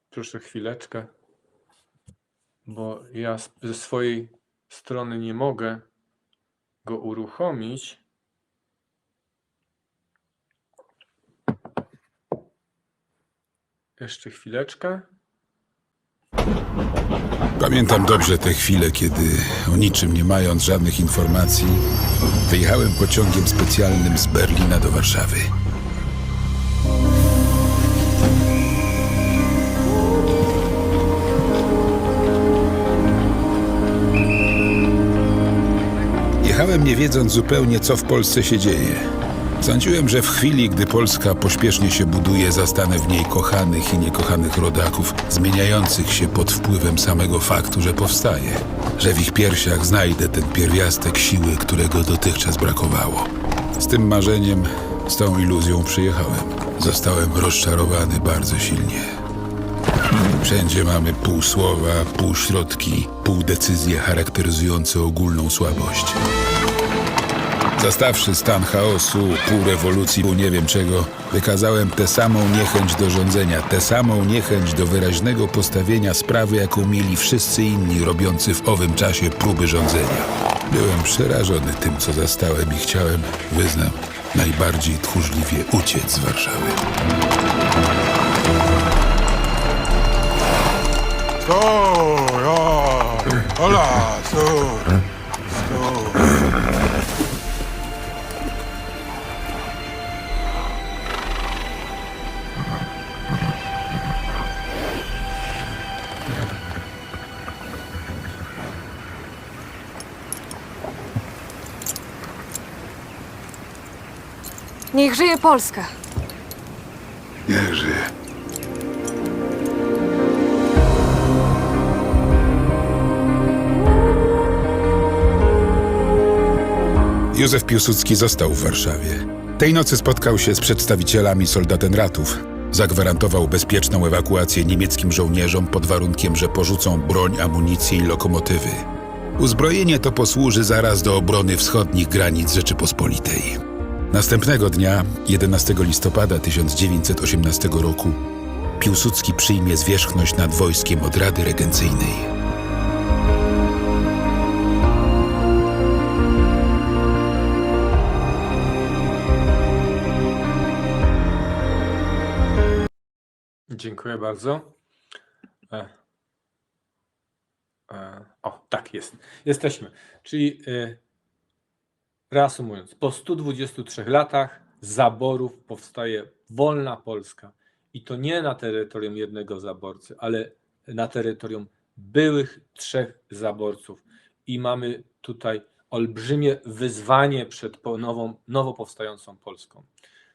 A: Proszę chwileczkę, bo ja ze swojej strony nie mogę go uruchomić. Jeszcze chwileczkę.
B: Pamiętam dobrze te chwile, kiedy o niczym nie mając żadnych informacji, wyjechałem pociągiem specjalnym z Berlina do Warszawy. Jechałem nie wiedząc zupełnie, co w Polsce się dzieje. Sądziłem, że w chwili, gdy Polska pośpiesznie się buduje, zastanę w niej kochanych i niekochanych rodaków, zmieniających się pod wpływem samego faktu, że powstaje. Że w ich piersiach znajdę ten pierwiastek siły, którego dotychczas brakowało. Z tym marzeniem, z tą iluzją przyjechałem. Zostałem rozczarowany bardzo silnie. Wszędzie mamy pół słowa, pół środki, pół decyzje charakteryzujące ogólną słabość. Zastawszy stan chaosu, pół rewolucji, pół nie wiem czego, wykazałem tę samą niechęć do rządzenia, tę samą niechęć do wyraźnego postawienia sprawy, jaką mieli wszyscy inni robiący w owym czasie próby rządzenia. Byłem przerażony tym, co zastałem i chciałem, wyznam, najbardziej tchórzliwie uciec z Warszawy.
C: Hola,
D: Niech żyje Polska!
B: Niech żyje. Józef Piłsudski został w Warszawie. Tej nocy spotkał się z przedstawicielami soldatenratów. Zagwarantował bezpieczną ewakuację niemieckim żołnierzom pod warunkiem, że porzucą broń, amunicję i lokomotywy. Uzbrojenie to posłuży zaraz do obrony wschodnich granic Rzeczypospolitej. Następnego dnia, 11 listopada 1918 roku, Piłsudski przyjmie zwierzchność nad wojskiem od Rady Regencyjnej.
A: Dziękuję bardzo. O, tak jest. Jesteśmy. Czyli reasumując, po 123 latach zaborów powstaje wolna Polska. I to nie na terytorium jednego zaborcy, ale na terytorium byłych 3 zaborców. I mamy tutaj olbrzymie wyzwanie przed nowo powstającą Polską.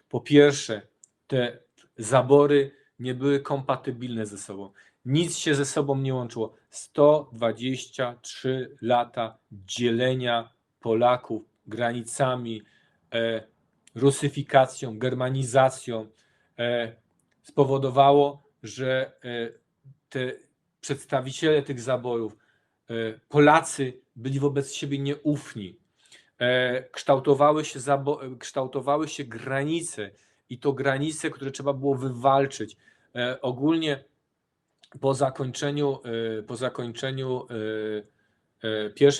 A: Po pierwsze, te zabory nie były kompatybilne ze sobą. Nic się ze sobą nie łączyło. 123 lata dzielenia Polaków granicami, rusyfikacją, germanizacją spowodowało, że te przedstawiciele tych zaborów, Polacy, byli wobec siebie nieufni. Kształtowały się granice i to granice, które trzeba było wywalczyć. Ogólnie po zakończeniu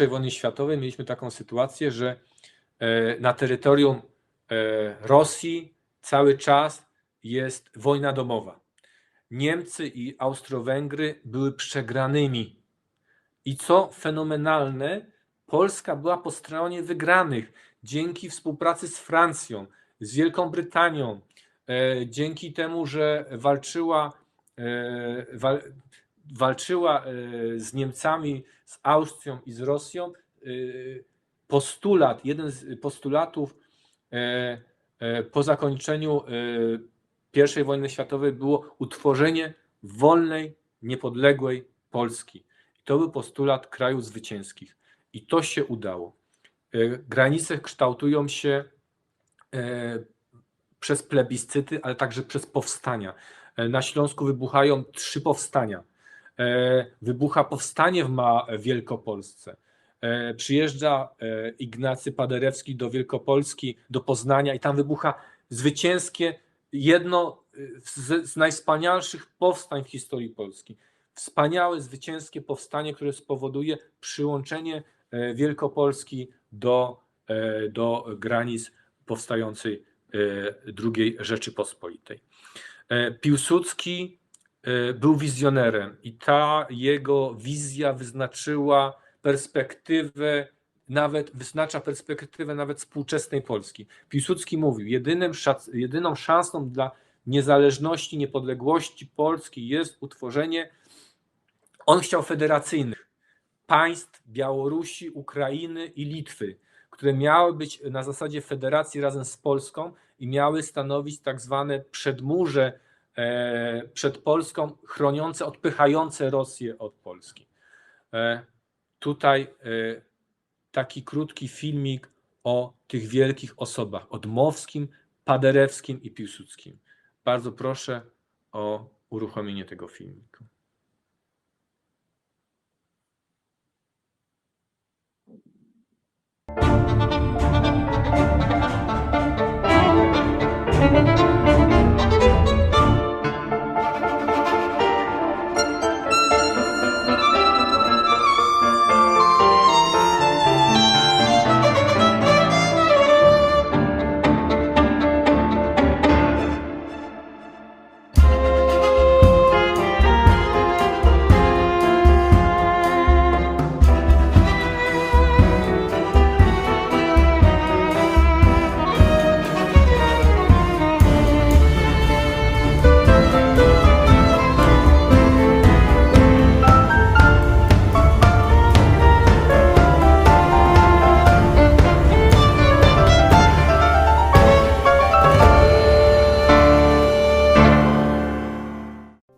A: I wojny światowej mieliśmy taką sytuację, że na terytorium Rosji cały czas jest wojna domowa. Niemcy i Austro-Węgry były przegranymi. I co fenomenalne, Polska była po stronie wygranych dzięki współpracy z Francją, z Wielką Brytanią, dzięki temu, że walczyła z Niemcami, z Austrią i z Rosją. Jeden z postulatów po zakończeniu I wojny światowej było utworzenie wolnej, niepodległej Polski. To był postulat krajów zwycięskich i to się udało. Granice kształtują się przez plebiscyty, ale także przez powstania. Na Śląsku wybuchają 3 powstania. Wybucha powstanie w Wielkopolsce. Przyjeżdża Ignacy Paderewski do Wielkopolski, do Poznania i tam wybucha zwycięskie, jedno z najwspanialszych powstań w historii Polski. Wspaniałe, zwycięskie powstanie, które spowoduje przyłączenie Wielkopolski do granic powstającej II Rzeczypospolitej. Piłsudski był wizjonerem i ta jego wizja wyznacza perspektywę nawet współczesnej Polski. Piłsudski mówił, jedyną szansą dla niezależności, niepodległości Polski jest utworzenie, on chciał federacyjnych państw Białorusi, Ukrainy i Litwy, które miały być na zasadzie federacji razem z Polską i miały stanowić tak zwane przedmurze przed Polską, chroniące, odpychające Rosję od Polski. Tutaj taki krótki filmik o tych wielkich osobach, o Dmowskim, Paderewskim i Piłsudskim. Bardzo proszę o uruchomienie tego filmiku.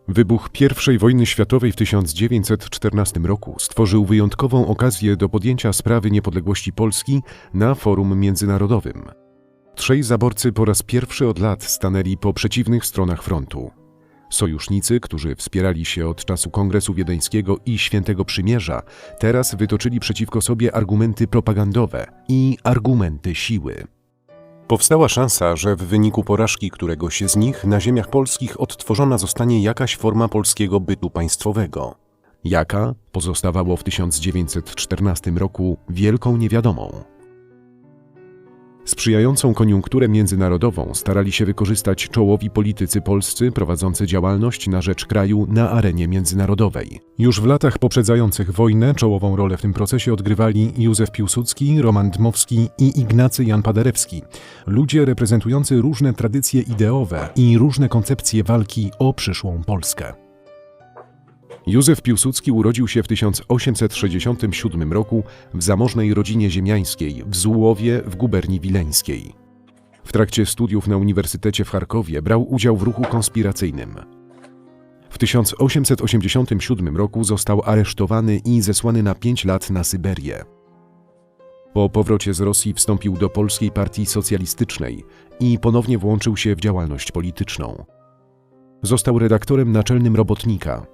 E: Wybuch I wojny światowej w 1914 roku stworzył wyjątkową okazję do podjęcia sprawy niepodległości Polski na forum międzynarodowym. Trzej zaborcy po raz pierwszy od lat stanęli po przeciwnych stronach frontu. Sojusznicy, którzy wspierali się od czasu Kongresu Wiedeńskiego i Świętego Przymierza, teraz wytoczyli przeciwko sobie argumenty propagandowe i argumenty siły. Powstała szansa, że w wyniku porażki któregoś z nich na ziemiach polskich odtworzona zostanie jakaś forma polskiego bytu państwowego. Jaka pozostawało w 1914 roku wielką niewiadomą. Sprzyjającą koniunkturę międzynarodową starali się wykorzystać czołowi politycy polscy prowadzący działalność na rzecz kraju na arenie międzynarodowej. Już w latach poprzedzających wojnę czołową rolę w tym procesie odgrywali Józef Piłsudski, Roman Dmowski i Ignacy Jan Paderewski. Ludzie reprezentujący różne tradycje ideowe i różne koncepcje walki o przyszłą Polskę. Józef Piłsudski urodził się w 1867 roku w zamożnej rodzinie ziemiańskiej w Złułowie w guberni wileńskiej. W trakcie studiów na Uniwersytecie w Charkowie brał udział w ruchu konspiracyjnym. W 1887 roku został aresztowany i zesłany na 5 lat na Syberię. Po powrocie z Rosji wstąpił do Polskiej Partii Socjalistycznej i ponownie włączył się w działalność polityczną. Został redaktorem naczelnym Robotnika.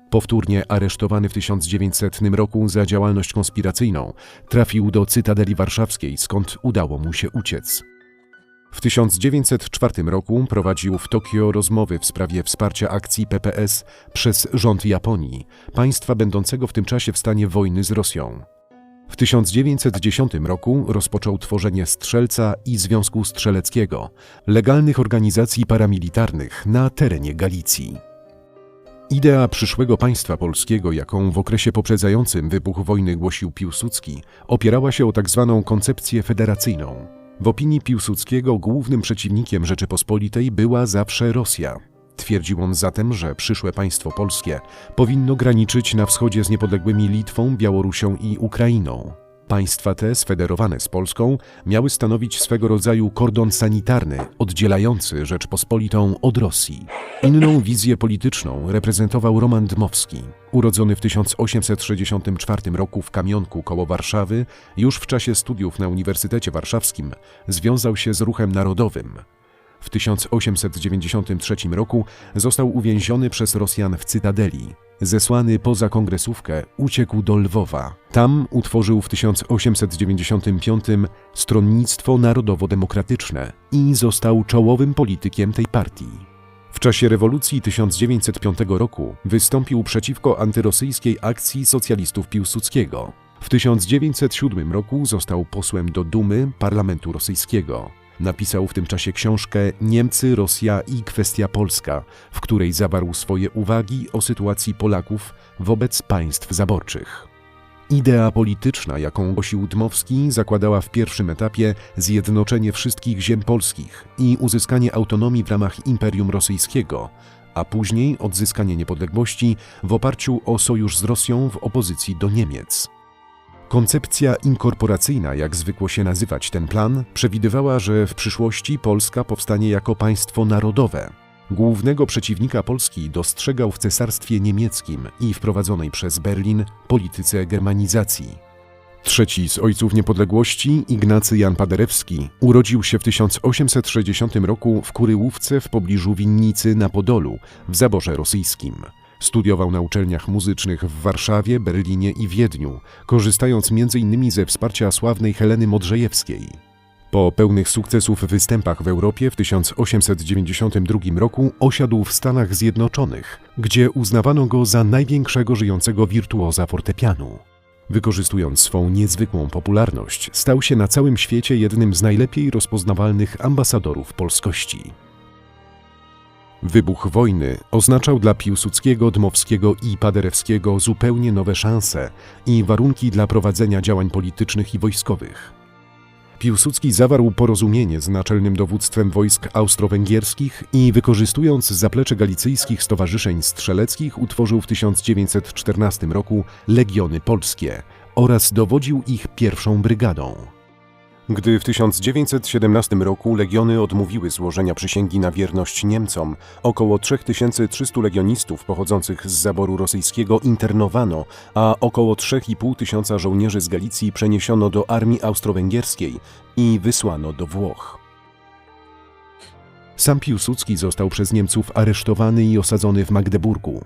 E: Powtórnie aresztowany w 1900 roku za działalność konspiracyjną, trafił do Cytadeli Warszawskiej, skąd udało mu się uciec. W 1904 roku prowadził w Tokio rozmowy w sprawie wsparcia akcji PPS przez rząd Japonii, państwa będącego w tym czasie w stanie wojny z Rosją. W 1910 roku rozpoczął tworzenie Strzelca i Związku Strzeleckiego, legalnych organizacji paramilitarnych na terenie Galicji. Idea przyszłego państwa polskiego, jaką w okresie poprzedzającym wybuch wojny głosił Piłsudski, opierała się o tzw. koncepcję federacyjną. W opinii Piłsudskiego głównym przeciwnikiem Rzeczypospolitej była zawsze Rosja. Twierdził on zatem, że przyszłe państwo polskie powinno graniczyć na wschodzie z niepodległymi Litwą, Białorusią i Ukrainą. Państwa te, sfederowane z Polską, miały stanowić swego rodzaju kordon sanitarny, oddzielający Rzeczpospolitą od Rosji. Inną wizję polityczną reprezentował Roman Dmowski. Urodzony w 1864 roku w Kamionku koło Warszawy, już w czasie studiów na Uniwersytecie Warszawskim związał się z ruchem narodowym. W 1893 roku został uwięziony przez Rosjan w Cytadeli. Zesłany poza kongresówkę, uciekł do Lwowa. Tam utworzył w 1895 Stronnictwo Narodowo-Demokratyczne i został czołowym politykiem tej partii. W czasie rewolucji 1905 roku wystąpił przeciwko antyrosyjskiej akcji socjalistów Piłsudskiego. W 1907 roku został posłem do Dumy parlamentu rosyjskiego. Napisał w tym czasie książkę Niemcy, Rosja i kwestia polska, w której zawarł swoje uwagi o sytuacji Polaków wobec państw zaborczych. Idea polityczna, jaką głosił Dmowski, zakładała w pierwszym etapie zjednoczenie wszystkich ziem polskich i uzyskanie autonomii w ramach Imperium Rosyjskiego, a później odzyskanie niepodległości w oparciu o sojusz z Rosją w opozycji do Niemiec. Koncepcja inkorporacyjna, jak zwykło się nazywać ten plan, przewidywała, że w przyszłości Polska powstanie jako państwo narodowe. Głównego przeciwnika Polski dostrzegał w cesarstwie niemieckim i wprowadzonej przez Berlin polityce germanizacji. Trzeci z ojców niepodległości, Ignacy Jan Paderewski, urodził się w 1860 roku w Kuryłówce w pobliżu Winnicy na Podolu, w zaborze rosyjskim. Studiował na uczelniach muzycznych w Warszawie, Berlinie i Wiedniu, korzystając m.in. ze wsparcia sławnej Heleny Modrzejewskiej. Po pełnych sukcesów występach w Europie w 1892 roku osiadł w Stanach Zjednoczonych, gdzie uznawano go za największego żyjącego wirtuoza fortepianu. Wykorzystując swą niezwykłą popularność, stał się na całym świecie jednym z najlepiej rozpoznawalnych ambasadorów polskości. Wybuch wojny oznaczał dla Piłsudskiego, Dmowskiego i Paderewskiego zupełnie nowe szanse i warunki dla prowadzenia działań politycznych i wojskowych. Piłsudski zawarł porozumienie z naczelnym dowództwem wojsk austro-węgierskich i wykorzystując zaplecze galicyjskich stowarzyszeń strzeleckich utworzył w 1914 roku Legiony Polskie oraz dowodził ich pierwszą brygadą. Gdy w 1917 roku legiony odmówiły złożenia przysięgi na wierność Niemcom, około 3300 legionistów pochodzących z zaboru rosyjskiego internowano, a około 3500 żołnierzy z Galicji przeniesiono do armii austro-węgierskiej i wysłano do Włoch. Sam Piłsudski został przez Niemców aresztowany i osadzony w Magdeburgu.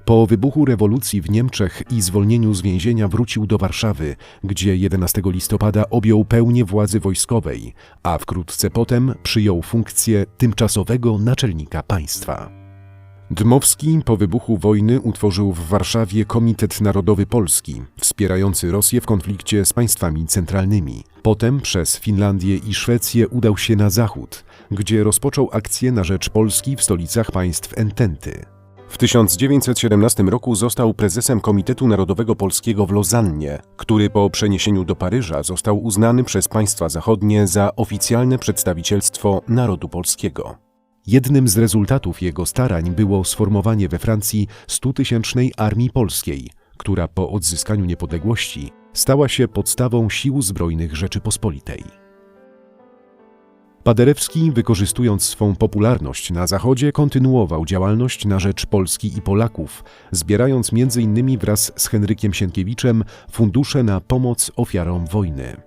E: Po wybuchu rewolucji w Niemczech i zwolnieniu z więzienia wrócił do Warszawy, gdzie 11 listopada objął pełnię władzy wojskowej, a wkrótce potem przyjął funkcję tymczasowego naczelnika państwa. Dmowski po wybuchu wojny utworzył w Warszawie Komitet Narodowy Polski, wspierający Rosję w konflikcie z państwami centralnymi. Potem przez Finlandię i Szwecję udał się na zachód, gdzie rozpoczął akcję na rzecz Polski w stolicach państw Ententy. W 1917 roku został prezesem Komitetu Narodowego Polskiego w Lozannie, który po przeniesieniu do Paryża został uznany przez państwa zachodnie za oficjalne przedstawicielstwo narodu polskiego. Jednym z rezultatów jego starań było sformowanie we Francji 100-tysięcznej Armii Polskiej, która po odzyskaniu niepodległości stała się podstawą sił zbrojnych Rzeczypospolitej. Paderewski, wykorzystując swą popularność na Zachodzie, kontynuował działalność na rzecz Polski i Polaków, zbierając m.in. wraz z Henrykiem Sienkiewiczem fundusze na pomoc ofiarom wojny.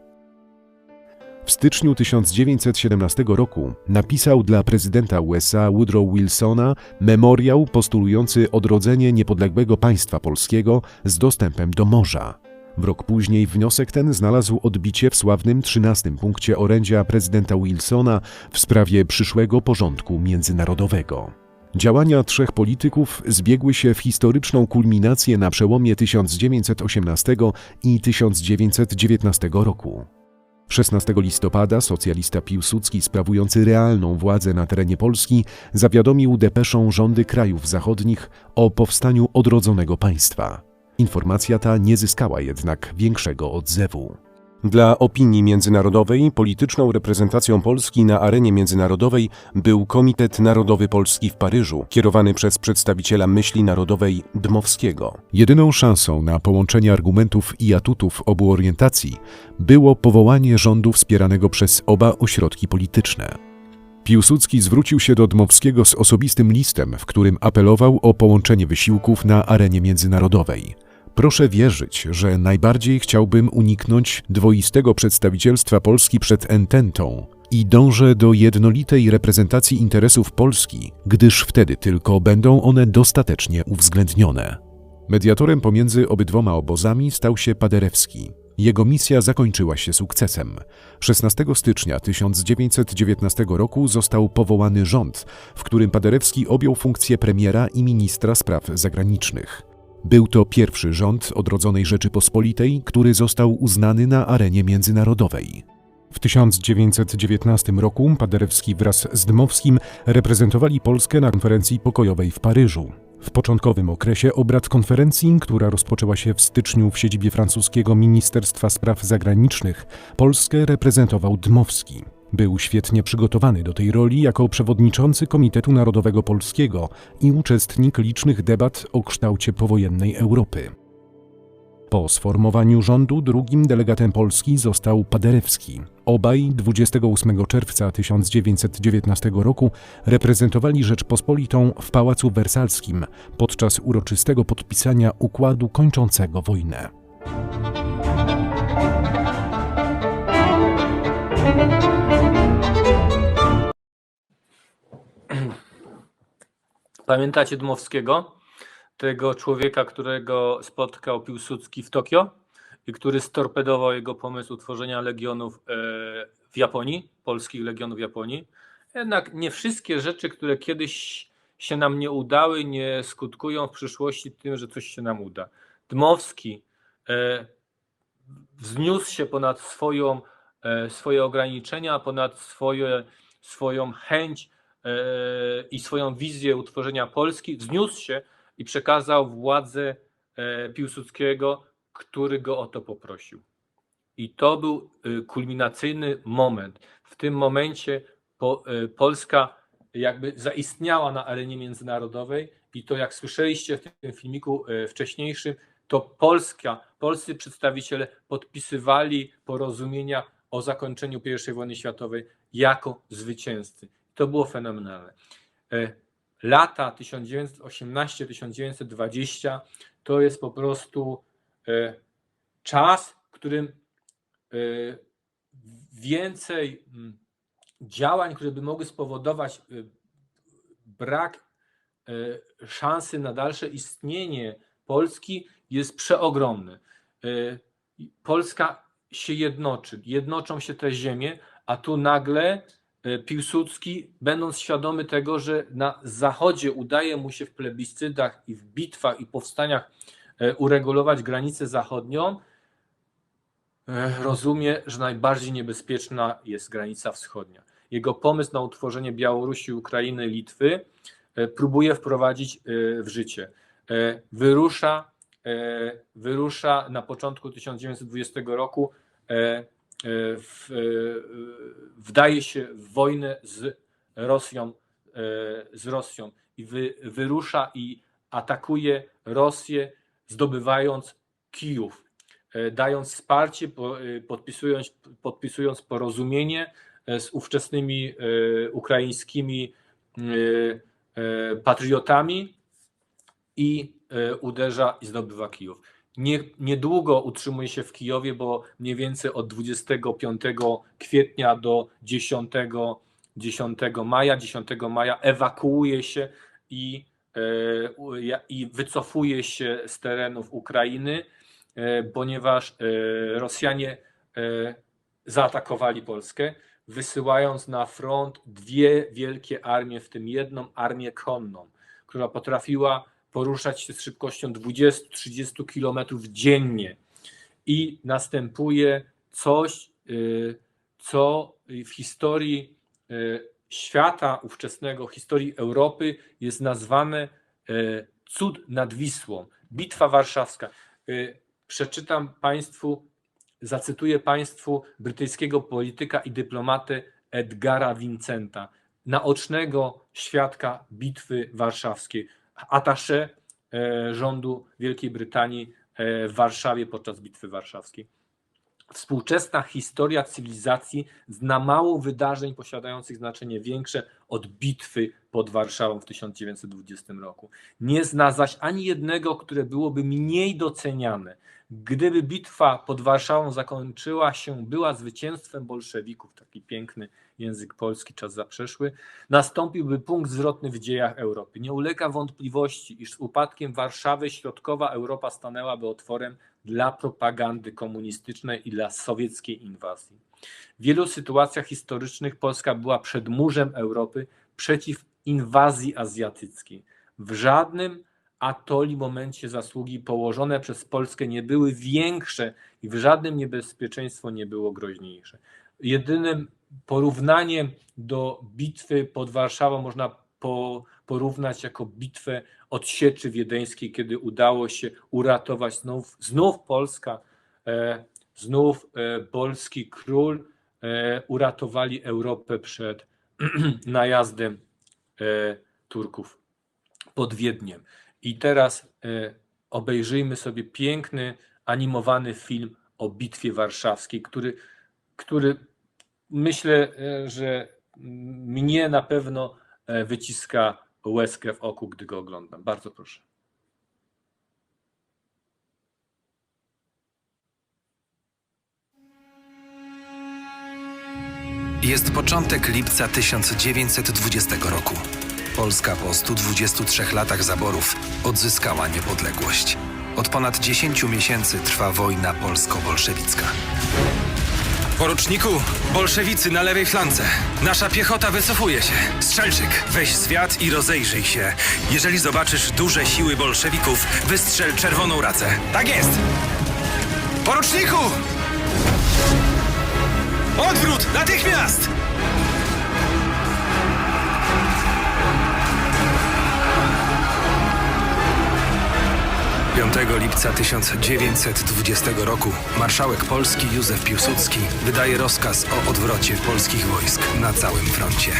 E: W styczniu 1917 roku napisał dla prezydenta USA Woodrow Wilsona memoriał postulujący odrodzenie niepodległego państwa polskiego z dostępem do morza. W rok później wniosek ten znalazł odbicie w sławnym 13. punkcie orędzia prezydenta Wilsona w sprawie przyszłego porządku międzynarodowego. Działania trzech polityków zbiegły się w historyczną kulminację na przełomie 1918 i 1919 roku. 16 listopada socjalista Piłsudski, sprawujący realną władzę na terenie Polski, zawiadomił depeszą rządy krajów zachodnich o powstaniu odrodzonego państwa. Informacja ta nie zyskała jednak większego odzewu. Dla opinii międzynarodowej polityczną reprezentacją Polski na arenie międzynarodowej był Komitet Narodowy Polski w Paryżu, kierowany przez przedstawiciela myśli narodowej Dmowskiego. Jedyną szansą na połączenie argumentów i atutów obu orientacji było powołanie rządu wspieranego przez oba ośrodki polityczne. Piłsudski zwrócił się do Dmowskiego z osobistym listem, w którym apelował o połączenie wysiłków na arenie międzynarodowej. Proszę wierzyć, że najbardziej chciałbym uniknąć dwoistego przedstawicielstwa Polski przed Ententą i dążę do jednolitej reprezentacji interesów Polski, gdyż wtedy tylko będą one dostatecznie uwzględnione. Mediatorem pomiędzy obydwoma obozami stał się Paderewski. Jego misja zakończyła się sukcesem. 16 stycznia 1919 roku został powołany rząd, w którym Paderewski objął funkcję premiera i ministra spraw zagranicznych. Był to pierwszy rząd odrodzonej Rzeczypospolitej, który został uznany na arenie międzynarodowej. W 1919 roku Paderewski wraz z Dmowskim reprezentowali Polskę na konferencji pokojowej w Paryżu. W początkowym okresie obrad konferencji, która rozpoczęła się w styczniu w siedzibie francuskiego Ministerstwa Spraw Zagranicznych, Polskę reprezentował Dmowski. Był świetnie przygotowany do tej roli jako przewodniczący Komitetu Narodowego Polskiego i uczestnik licznych debat o kształcie powojennej Europy. Po sformowaniu rządu drugim delegatem Polski został Paderewski. Obaj 28 czerwca 1919 roku reprezentowali Rzeczpospolitą w Pałacu Wersalskim podczas uroczystego podpisania układu kończącego wojnę.
A: Pamiętacie Dmowskiego? Tego człowieka, którego spotkał Piłsudski w Tokio i który storpedował jego pomysł utworzenia legionów w Japonii, polskich legionów w Japonii. Jednak nie wszystkie rzeczy, które kiedyś się nam nie udały, nie skutkują w przyszłości tym, że coś się nam uda. Dmowski wzniósł się ponad swoje ograniczenia, ponad swoją chęć i swoją wizję utworzenia Polski, wzniósł się i przekazał władzę Piłsudskiego, który go o to poprosił. I to był kulminacyjny moment. W tym momencie Polska jakby zaistniała na arenie międzynarodowej i to, jak słyszeliście w tym filmiku wcześniejszym, to polscy przedstawiciele podpisywali porozumienia o zakończeniu I wojny światowej jako zwycięzcy. To było fenomenalne. Lata 1918-1920 to jest po prostu czas, w którym więcej działań, które by mogły spowodować brak szansy na dalsze istnienie Polski, jest przeogromny. Polska się jednoczą się te ziemie, a tu nagle Piłsudski, będąc świadomy tego, że na Zachodzie udaje mu się w plebiscytach i w bitwach i powstaniach uregulować granicę zachodnią, rozumie, że najbardziej niebezpieczna jest granica wschodnia. Jego pomysł na utworzenie Białorusi, Ukrainy, Litwy próbuje wprowadzić w życie. Wyrusza na początku 1920 roku, wdaje się w wojnę z Rosją i wyrusza i atakuje Rosję, zdobywając Kijów, dając wsparcie, podpisując porozumienie z ówczesnymi ukraińskimi patriotami i uderza i zdobywa Kijów. Niedługo utrzymuje się w Kijowie, bo mniej więcej od 25 kwietnia do 10 maja ewakuuje się i wycofuje się z terenów Ukrainy, ponieważ Rosjanie zaatakowali Polskę, wysyłając na front dwie wielkie armie, w tym jedną armię konną, która potrafiła poruszać się z szybkością 20-30 km dziennie. I następuje coś, co w historii świata ufczesnego, historii Europy jest nazwane cud nad Wisłą, Bitwa Warszawska. Przeczytam Państwu, zacytuję Państwu brytyjskiego polityka i dyplomatę Edgara Vincenta, naocznego świadka Bitwy Warszawskiej, attaché rządu Wielkiej Brytanii w Warszawie podczas Bitwy Warszawskiej. Współczesna historia cywilizacji zna mało wydarzeń posiadających znaczenie większe od bitwy pod Warszawą w 1920 roku. Nie zna zaś ani jednego, które byłoby mniej doceniane. Gdyby bitwa pod Warszawą zakończyła się, była zwycięstwem bolszewików, taki piękny język polski, czas zaprzeszły, nastąpiłby punkt zwrotny w dziejach Europy. Nie ulega wątpliwości, iż z upadkiem Warszawy środkowa Europa stanęłaby otworem dla propagandy komunistycznej i dla sowieckiej inwazji. W wielu sytuacjach historycznych Polska była przedmurzem Europy przeciw inwazji azjatyckiej. W żadnym, a to w momencie zasługi położone przez Polskę nie były większe i w żadnym niebezpieczeństwo nie było groźniejsze. Jedynym porównaniem do bitwy pod Warszawą można porównać jako bitwę od Sieczy Wiedeńskiej, kiedy udało się uratować znów Polska, znów polski król uratowali Europę przed najazdem Turków pod Wiedniem. I teraz obejrzyjmy sobie piękny, animowany film o Bitwie Warszawskiej, który myślę, że mnie na pewno wyciska łezkę w oku, gdy go oglądam. Bardzo proszę.
F: Jest początek lipca 1920 roku. Polska po 123 latach zaborów odzyskała niepodległość. Od ponad 10 miesięcy trwa wojna polsko-bolszewicka. Poruczniku, bolszewicy na lewej flance. Nasza piechota wycofuje się. Strzelczyk, weź zwiat i rozejrzyj się. Jeżeli zobaczysz duże siły bolszewików, wystrzel czerwoną racę. Tak jest! Poruczniku! Odwrót! Natychmiast! Piątego lipca 1920 roku marszałek Polski Józef Piłsudski wydaje rozkaz o odwrocie polskich wojsk na całym froncie.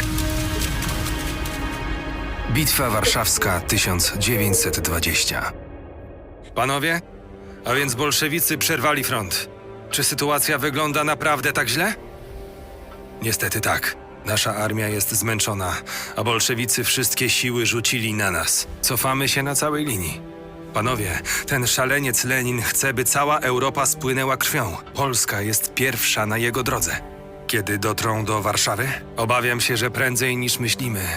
F: Bitwa Warszawska 1920. Panowie, a więc bolszewicy przerwali front. Czy sytuacja wygląda naprawdę tak źle? Niestety tak. Nasza armia jest zmęczona, a bolszewicy wszystkie siły rzucili na nas. Cofamy się na całej linii. Panowie, ten szaleniec Lenin chce, by cała Europa spłynęła krwią. Polska jest pierwsza na jego drodze. Kiedy dotrą do Warszawy? Obawiam się, że prędzej niż myślimy.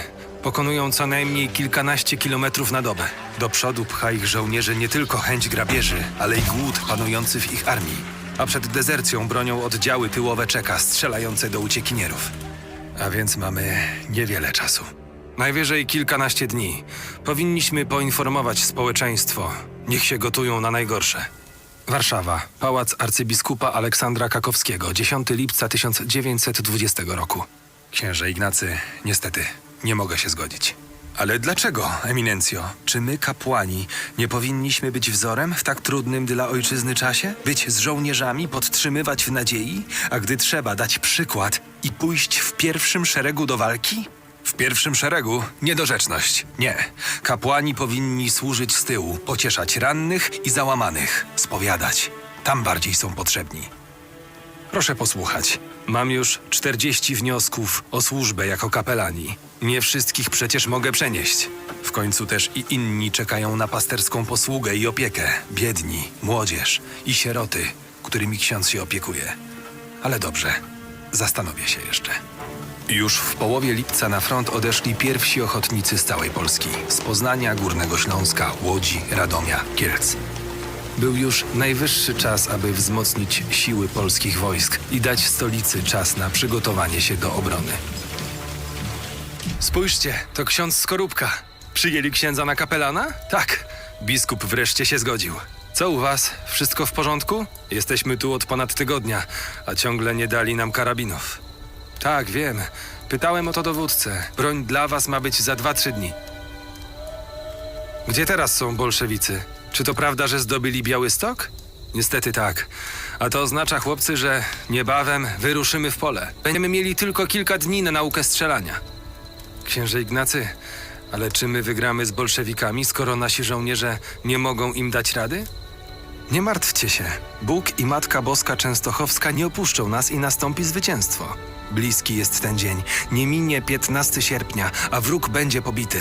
F: Pokonują co najmniej kilkanaście kilometrów na dobę. Do przodu pcha ich żołnierzy nie tylko chęć grabieży, ale i głód panujący w ich armii. A przed dezercją bronią oddziały tyłowe czeka strzelające do uciekinierów. A więc mamy niewiele czasu. Najwyżej kilkanaście dni. Powinniśmy poinformować społeczeństwo. Niech się gotują na najgorsze. Warszawa. Pałac arcybiskupa Aleksandra Kakowskiego. 10 lipca 1920 roku. Księże Ignacy, niestety, nie mogę się zgodzić. Ale dlaczego, eminencjo? Czy my, kapłani, nie powinniśmy być wzorem w tak trudnym dla ojczyzny czasie? Być z żołnierzami, podtrzymywać w nadziei, a gdy trzeba dać przykład i pójść w pierwszym szeregu do walki? W pierwszym szeregu niedorzeczność. Nie. Kapłani powinni służyć z tyłu, pocieszać rannych i załamanych, spowiadać. Tam bardziej są potrzebni. Proszę posłuchać. Mam już 40 wniosków o służbę jako kapelani. Nie wszystkich przecież mogę przenieść. W końcu też i inni czekają na pasterską posługę i opiekę. Biedni, młodzież i sieroty, którymi ksiądz się opiekuje. Ale dobrze, zastanowię się jeszcze. Już w połowie lipca na front odeszli pierwsi ochotnicy z całej Polski. Z Poznania, Górnego Śląska, Łodzi, Radomia, Kielc. Był już najwyższy czas, aby wzmocnić siły polskich wojsk i dać stolicy czas na przygotowanie się do obrony. Spójrzcie, to ksiądz Skorupka. Przyjęli księdza na kapelana? Tak. Biskup wreszcie się zgodził. Co u was? Wszystko w porządku? Jesteśmy tu od ponad tygodnia, a ciągle nie dali nam karabinów. Tak, wiem. Pytałem o to dowódcę. Broń dla was ma być za 2-3 dni. Gdzie teraz są bolszewicy? Czy to prawda, że zdobyli Białystok? Niestety tak. A to oznacza, chłopcy, że niebawem wyruszymy w pole. Będziemy mieli tylko kilka dni na naukę strzelania. Księże Ignacy, ale czy my wygramy z bolszewikami, skoro nasi żołnierze nie mogą im dać rady? Nie martwcie się. Bóg i Matka Boska Częstochowska nie opuszczą nas i nastąpi zwycięstwo. Bliski jest ten dzień. Nie minie 15 sierpnia, a wróg będzie pobity.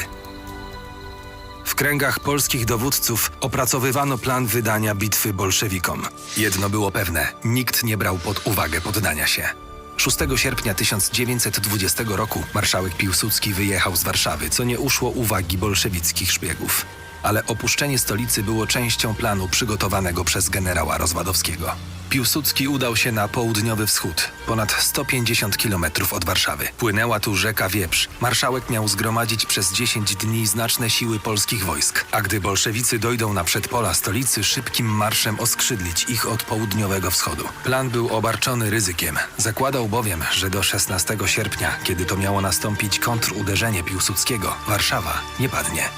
F: W kręgach polskich dowódców opracowywano plan wydania bitwy bolszewikom. Jedno było pewne, nikt nie brał pod uwagę poddania się. 6 sierpnia 1920 roku marszałek Piłsudski wyjechał z Warszawy, co nie uszło uwagi bolszewickich szpiegów. ale opuszczenie stolicy było częścią planu przygotowanego przez generała Rozwadowskiego. Piłsudski udał się na południowy wschód, ponad 150 kilometrów od Warszawy. Płynęła tu rzeka Wieprz. Marszałek miał zgromadzić przez 10 dni znaczne siły polskich wojsk, a gdy bolszewicy dojdą na przedpola stolicy, szybkim marszem oskrzydlić ich od południowego wschodu. Plan był obarczony ryzykiem. Zakładał bowiem, że do 16 sierpnia, kiedy to miało nastąpić kontruderzenie Piłsudskiego, Warszawa nie padnie.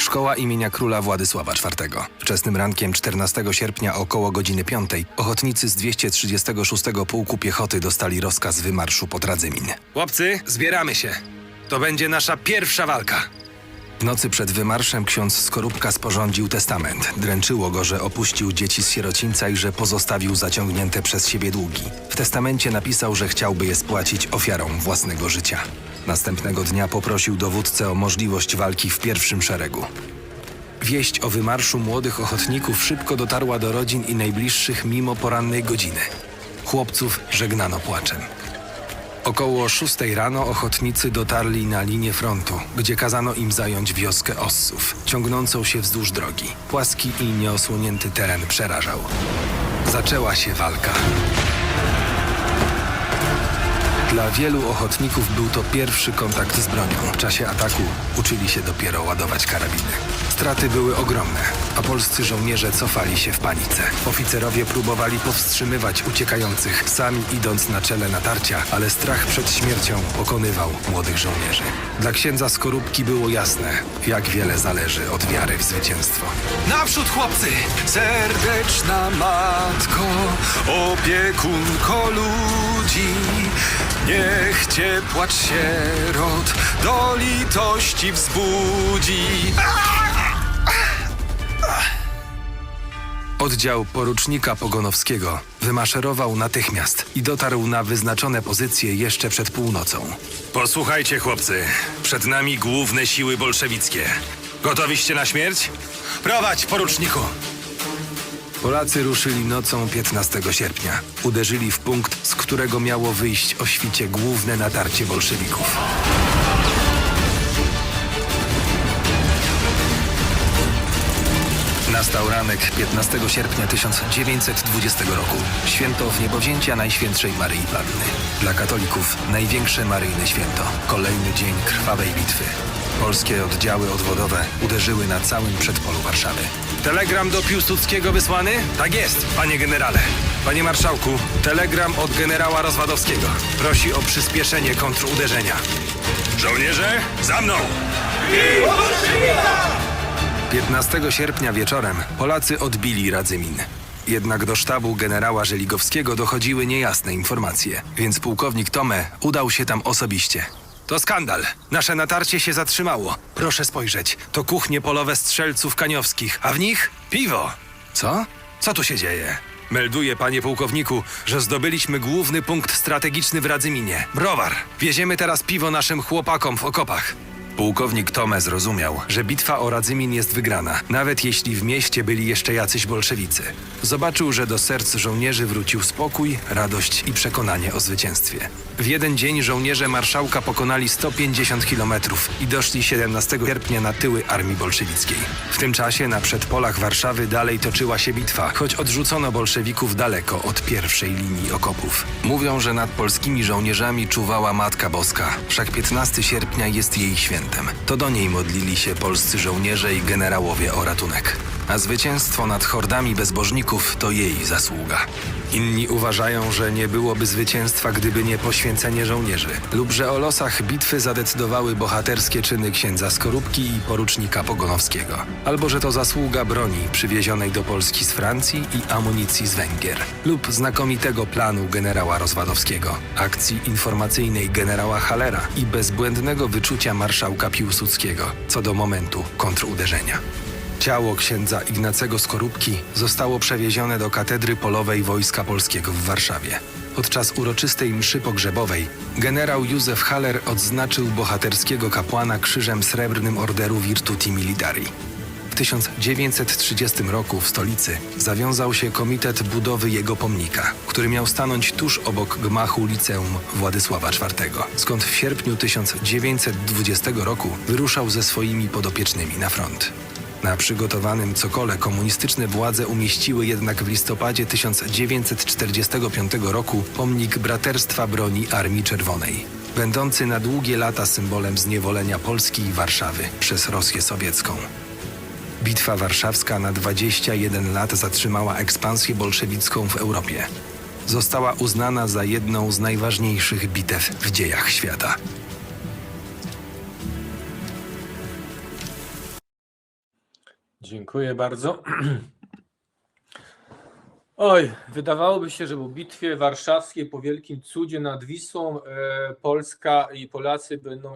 F: Szkoła imienia króla Władysława IV. Wczesnym rankiem 14 sierpnia około godziny 5 ochotnicy z 236 Pułku Piechoty dostali rozkaz wymarszu pod Radzymin. Chłopcy, zbieramy się. To będzie nasza pierwsza walka. W nocy przed wymarszem ksiądz Skorupka sporządził testament. Dręczyło go, że opuścił dzieci z sierocińca i że pozostawił zaciągnięte przez siebie długi. W testamencie napisał, że chciałby je spłacić ofiarą własnego życia. Następnego dnia poprosił dowódcę o możliwość walki w pierwszym szeregu. Wieść o wymarszu młodych ochotników szybko dotarła do rodzin i najbliższych mimo porannej godziny. Chłopców żegnano płaczem. Około 6 rano ochotnicy dotarli na linię frontu, gdzie kazano im zająć wioskę Ossów, ciągnącą się wzdłuż drogi. Płaski i nieosłonięty teren przerażał. Zaczęła się walka. Dla wielu ochotników był to pierwszy kontakt z bronią. W czasie ataku uczyli się dopiero ładować karabiny. Straty były ogromne, a polscy żołnierze cofali się w panice. Oficerowie próbowali powstrzymywać uciekających, sami idąc na czele natarcia, ale strach przed śmiercią pokonywał młodych żołnierzy. Dla księdza Skorupki było jasne, jak wiele zależy od wiary w zwycięstwo.
G: Naprzód, chłopcy! Serdeczna matko, opiekunko ludzi, niech cię płacz sierot do litości wzbudzi.
F: Oddział porucznika Pogonowskiego wymaszerował natychmiast i dotarł na wyznaczone pozycje jeszcze przed północą.
G: Posłuchajcie, chłopcy, przed nami główne siły bolszewickie. Gotowiście na śmierć? Prowadź, poruczniku!
F: Polacy ruszyli nocą 15 sierpnia. Uderzyli w punkt, z którego miało wyjść o świcie główne natarcie bolszewików. Nastał ranek 15 sierpnia 1920 roku. Święto Wniebowzięcia Najświętszej Maryi Panny. Dla katolików największe maryjne święto. Kolejny dzień krwawej bitwy. Polskie oddziały odwodowe uderzyły na całym przedpolu Warszawy.
G: Telegram do Piłsudskiego wysłany? Tak jest, panie generale. Panie marszałku, telegram od generała Rozwadowskiego. Prosi o przyspieszenie kontruderzenia. Żołnierze, za mną!
F: 15 sierpnia wieczorem Polacy odbili Radzymin. Jednak do sztabu generała Żeligowskiego dochodziły niejasne informacje, więc pułkownik Tome udał się tam osobiście.
G: To skandal. Nasze natarcie się zatrzymało. Proszę spojrzeć. To kuchnie polowe strzelców kaniowskich, a w nich piwo.
F: Co?
G: Co tu się dzieje? Melduję, panie pułkowniku, że zdobyliśmy główny punkt strategiczny w Radzyminie. Browar. Wieziemy teraz piwo naszym chłopakom w okopach.
F: Pułkownik Tome zrozumiał, że bitwa o Radzymin jest wygrana, nawet jeśli w mieście byli jeszcze jacyś bolszewicy. Zobaczył, że do serc żołnierzy wrócił spokój, radość i przekonanie o zwycięstwie. W jeden dzień żołnierze marszałka pokonali 150 kilometrów i doszli 17 sierpnia na tyły armii bolszewickiej. W tym czasie na przedpolach Warszawy dalej toczyła się bitwa, choć odrzucono bolszewików daleko od pierwszej linii okopów. Mówią, że nad polskimi żołnierzami czuwała Matka Boska, wszak 15 sierpnia jest jej świętem. To do niej modlili się polscy żołnierze i generałowie o ratunek. A zwycięstwo nad hordami bezbożników to jej zasługa. Inni uważają, że nie byłoby zwycięstwa, gdyby nie poświęcenie żołnierzy, lub że o losach bitwy zadecydowały bohaterskie czyny księdza Skorupki i porucznika Pogonowskiego, albo że to zasługa broni przywiezionej do Polski z Francji i amunicji z Węgier, lub znakomitego planu generała Rozwadowskiego, akcji informacyjnej generała Hallera i bezbłędnego wyczucia marszałka Piłsudskiego co do momentu kontruderzenia. Ciało księdza Ignacego Skorupki zostało przewiezione do katedry polowej Wojska Polskiego w Warszawie. Podczas uroczystej mszy pogrzebowej generał Józef Haller odznaczył bohaterskiego kapłana Krzyżem Srebrnym Orderu Virtuti Militari. W 1930 roku w stolicy zawiązał się komitet budowy jego pomnika, który miał stanąć tuż obok gmachu liceum Władysława IV, skąd w sierpniu 1920 roku wyruszał ze swoimi podopiecznymi na front. Na przygotowanym cokole komunistyczne władze umieściły jednak w listopadzie 1945 roku pomnik Braterstwa Broni Armii Czerwonej, będący na długie lata symbolem zniewolenia Polski i Warszawy przez Rosję sowiecką. Bitwa Warszawska na 21 lat zatrzymała ekspansję bolszewicką w Europie. Została uznana za jedną z najważniejszych bitew w dziejach świata.
A: Dziękuję bardzo. Oj, wydawałoby się, że po bitwie warszawskiej, po wielkim cudzie nad Wisłą, Polska i Polacy będą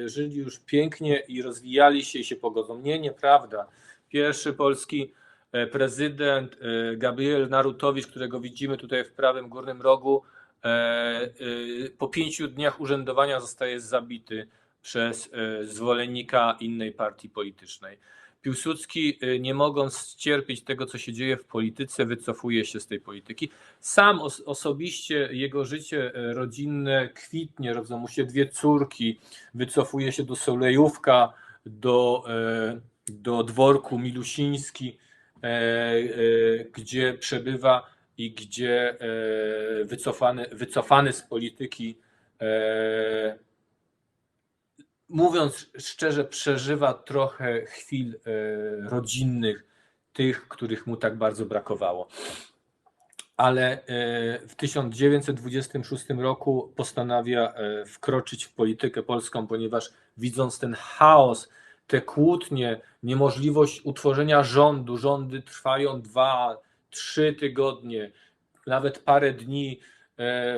A: żyli już pięknie i rozwijali się i się pogodzą. Nie, nieprawda. Pierwszy polski prezydent Gabriel Narutowicz, którego widzimy tutaj w prawym górnym rogu, po 5 dniach urzędowania zostaje zabity przez zwolennika innej partii politycznej. Piłsudski, nie mogąc ścierpieć tego, co się dzieje w polityce, wycofuje się z tej polityki. Sam osobiście jego życie rodzinne kwitnie, rodzą mu się 2 córki, wycofuje się do Solejówka, do dworku Milusiński, gdzie przebywa i gdzie wycofany z polityki, mówiąc szczerze, przeżywa trochę chwil rodzinnych, tych, których mu tak bardzo brakowało. Ale w 1926 roku postanawia wkroczyć w politykę polską, ponieważ widząc ten chaos, te kłótnie, niemożliwość utworzenia rządu, rządy trwają 2-3 tygodnie, nawet parę dni,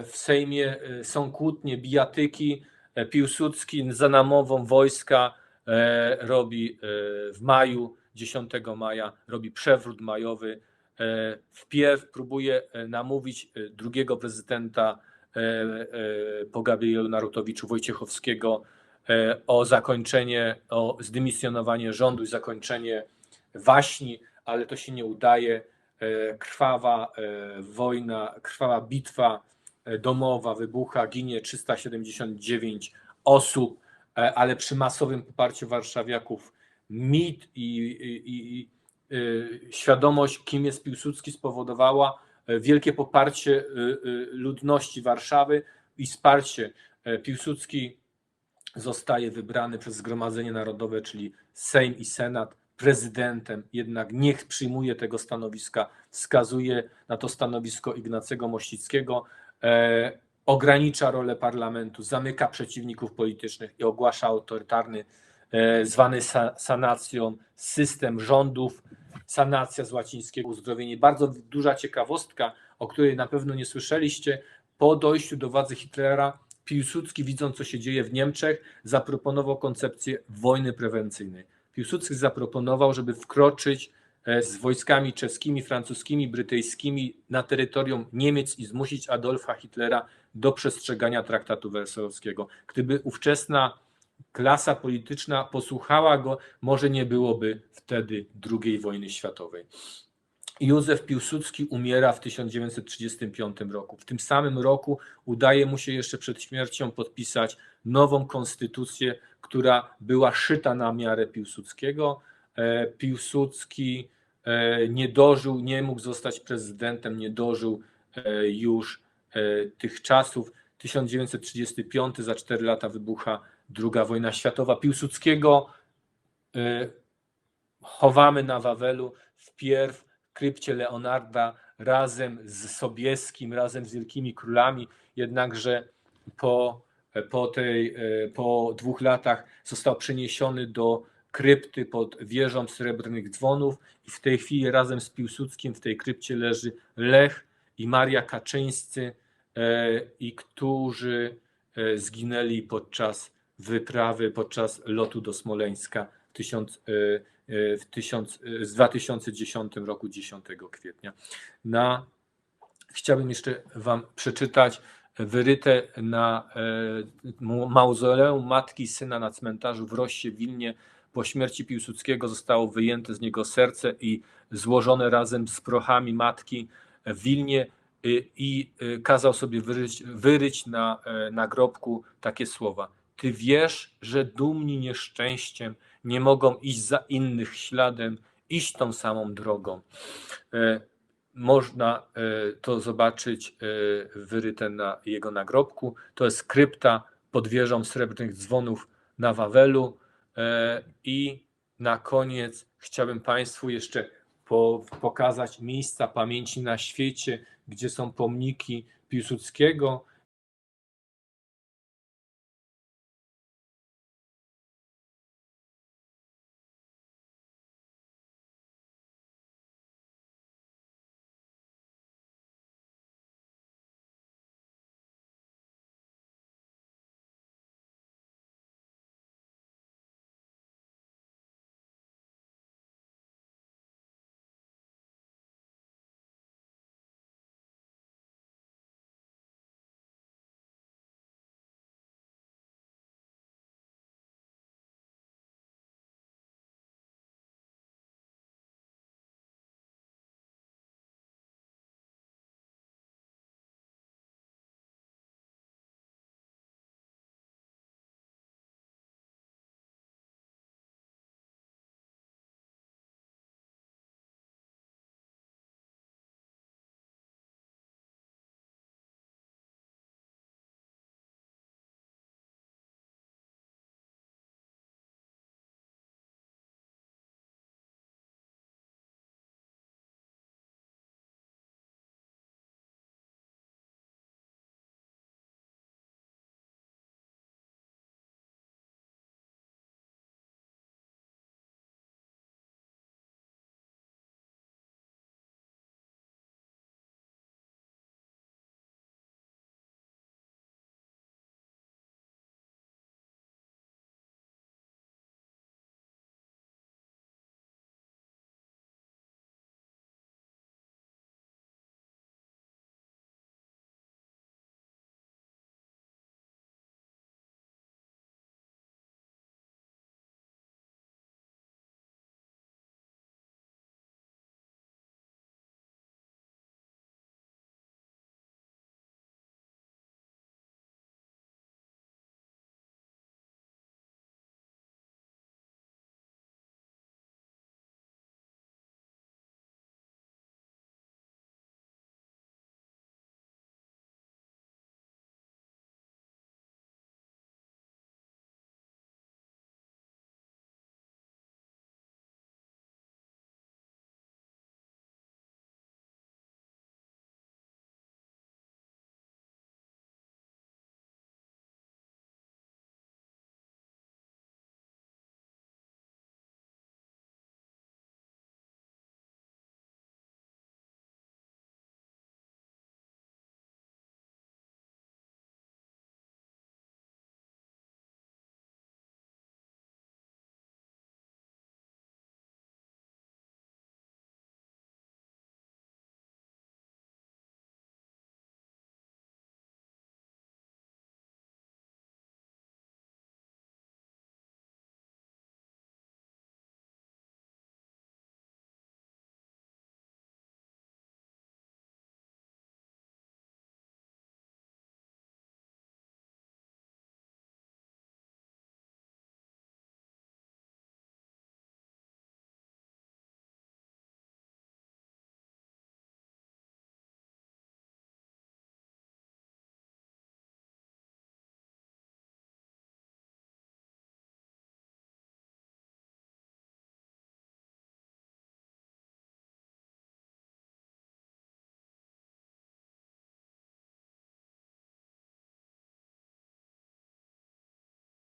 A: w Sejmie są kłótnie, bijatyki. Piłsudski za namową wojska robi w maju, 10 maja, robi przewrót majowy. Wpierw próbuje namówić drugiego prezydenta po Gabrielu Narutowiczu, Wojciechowskiego, o zdymisjonowanie rządu i zakończenie waśni, ale to się nie udaje. Krwawa wojna, krwawa bitwa domowa wybucha, ginie 379 osób, ale przy masowym poparciu warszawiaków mit i świadomość, kim jest Piłsudski, spowodowała wielkie poparcie ludności Warszawy i wsparcie. Piłsudski zostaje wybrany przez Zgromadzenie Narodowe, czyli Sejm i Senat, prezydentem, jednak nie przyjmuje tego stanowiska, wskazuje na to stanowisko Ignacego Mościckiego, ogranicza rolę parlamentu, zamyka przeciwników politycznych i ogłasza autorytarny, zwany sanacją, system rządów. Sanacja z łacińskiego uzdrowienie. Bardzo duża ciekawostka, o której na pewno nie słyszeliście. Po dojściu do władzy Hitlera Piłsudski, widząc co się dzieje w Niemczech, zaproponował koncepcję wojny prewencyjnej. Piłsudski zaproponował, żeby wkroczyć z wojskami czeskimi, francuskimi, brytyjskimi na terytorium Niemiec i zmusić Adolfa Hitlera do przestrzegania traktatu wersalskiego. Gdyby ówczesna klasa polityczna posłuchała go, może nie byłoby wtedy II wojny światowej. Józef Piłsudski umiera w 1935 roku. W tym samym roku udaje mu się jeszcze przed śmiercią podpisać nową konstytucję, która była szyta na miarę Piłsudskiego. Piłsudski nie dożył, nie mógł zostać prezydentem, nie dożył już tych czasów. 1935, za 4 lata wybucha II wojna światowa. Piłsudskiego chowamy na Wawelu, wpierw w krypcie Leonarda razem z Sobieskim, razem z wielkimi królami, jednakże po 2 latach został przeniesiony do krypty pod wieżą Srebrnych Dzwonów i w tej chwili razem z Piłsudskim w tej krypcie leży Lech i Maria Kaczyńscy, i którzy zginęli podczas wyprawy, podczas lotu do Smoleńska w 2010 roku, 10 kwietnia. Chciałbym jeszcze wam przeczytać wyryte na mauzoleum matki i syna na cmentarzu w Rossie w Wilnie. Po śmierci Piłsudskiego zostało wyjęte z niego serce i złożone razem z prochami matki w Wilnie i kazał sobie wyryć na nagrobku takie słowa: Ty wiesz, że dumni nieszczęściem nie mogą iść za innych śladem, iść tą samą drogą. Można to zobaczyć wyryte na jego nagrobku. To jest krypta pod wieżą srebrnych dzwonów na Wawelu. I na koniec chciałbym Państwu jeszcze pokazać miejsca pamięci na świecie, gdzie są pomniki Piłsudskiego.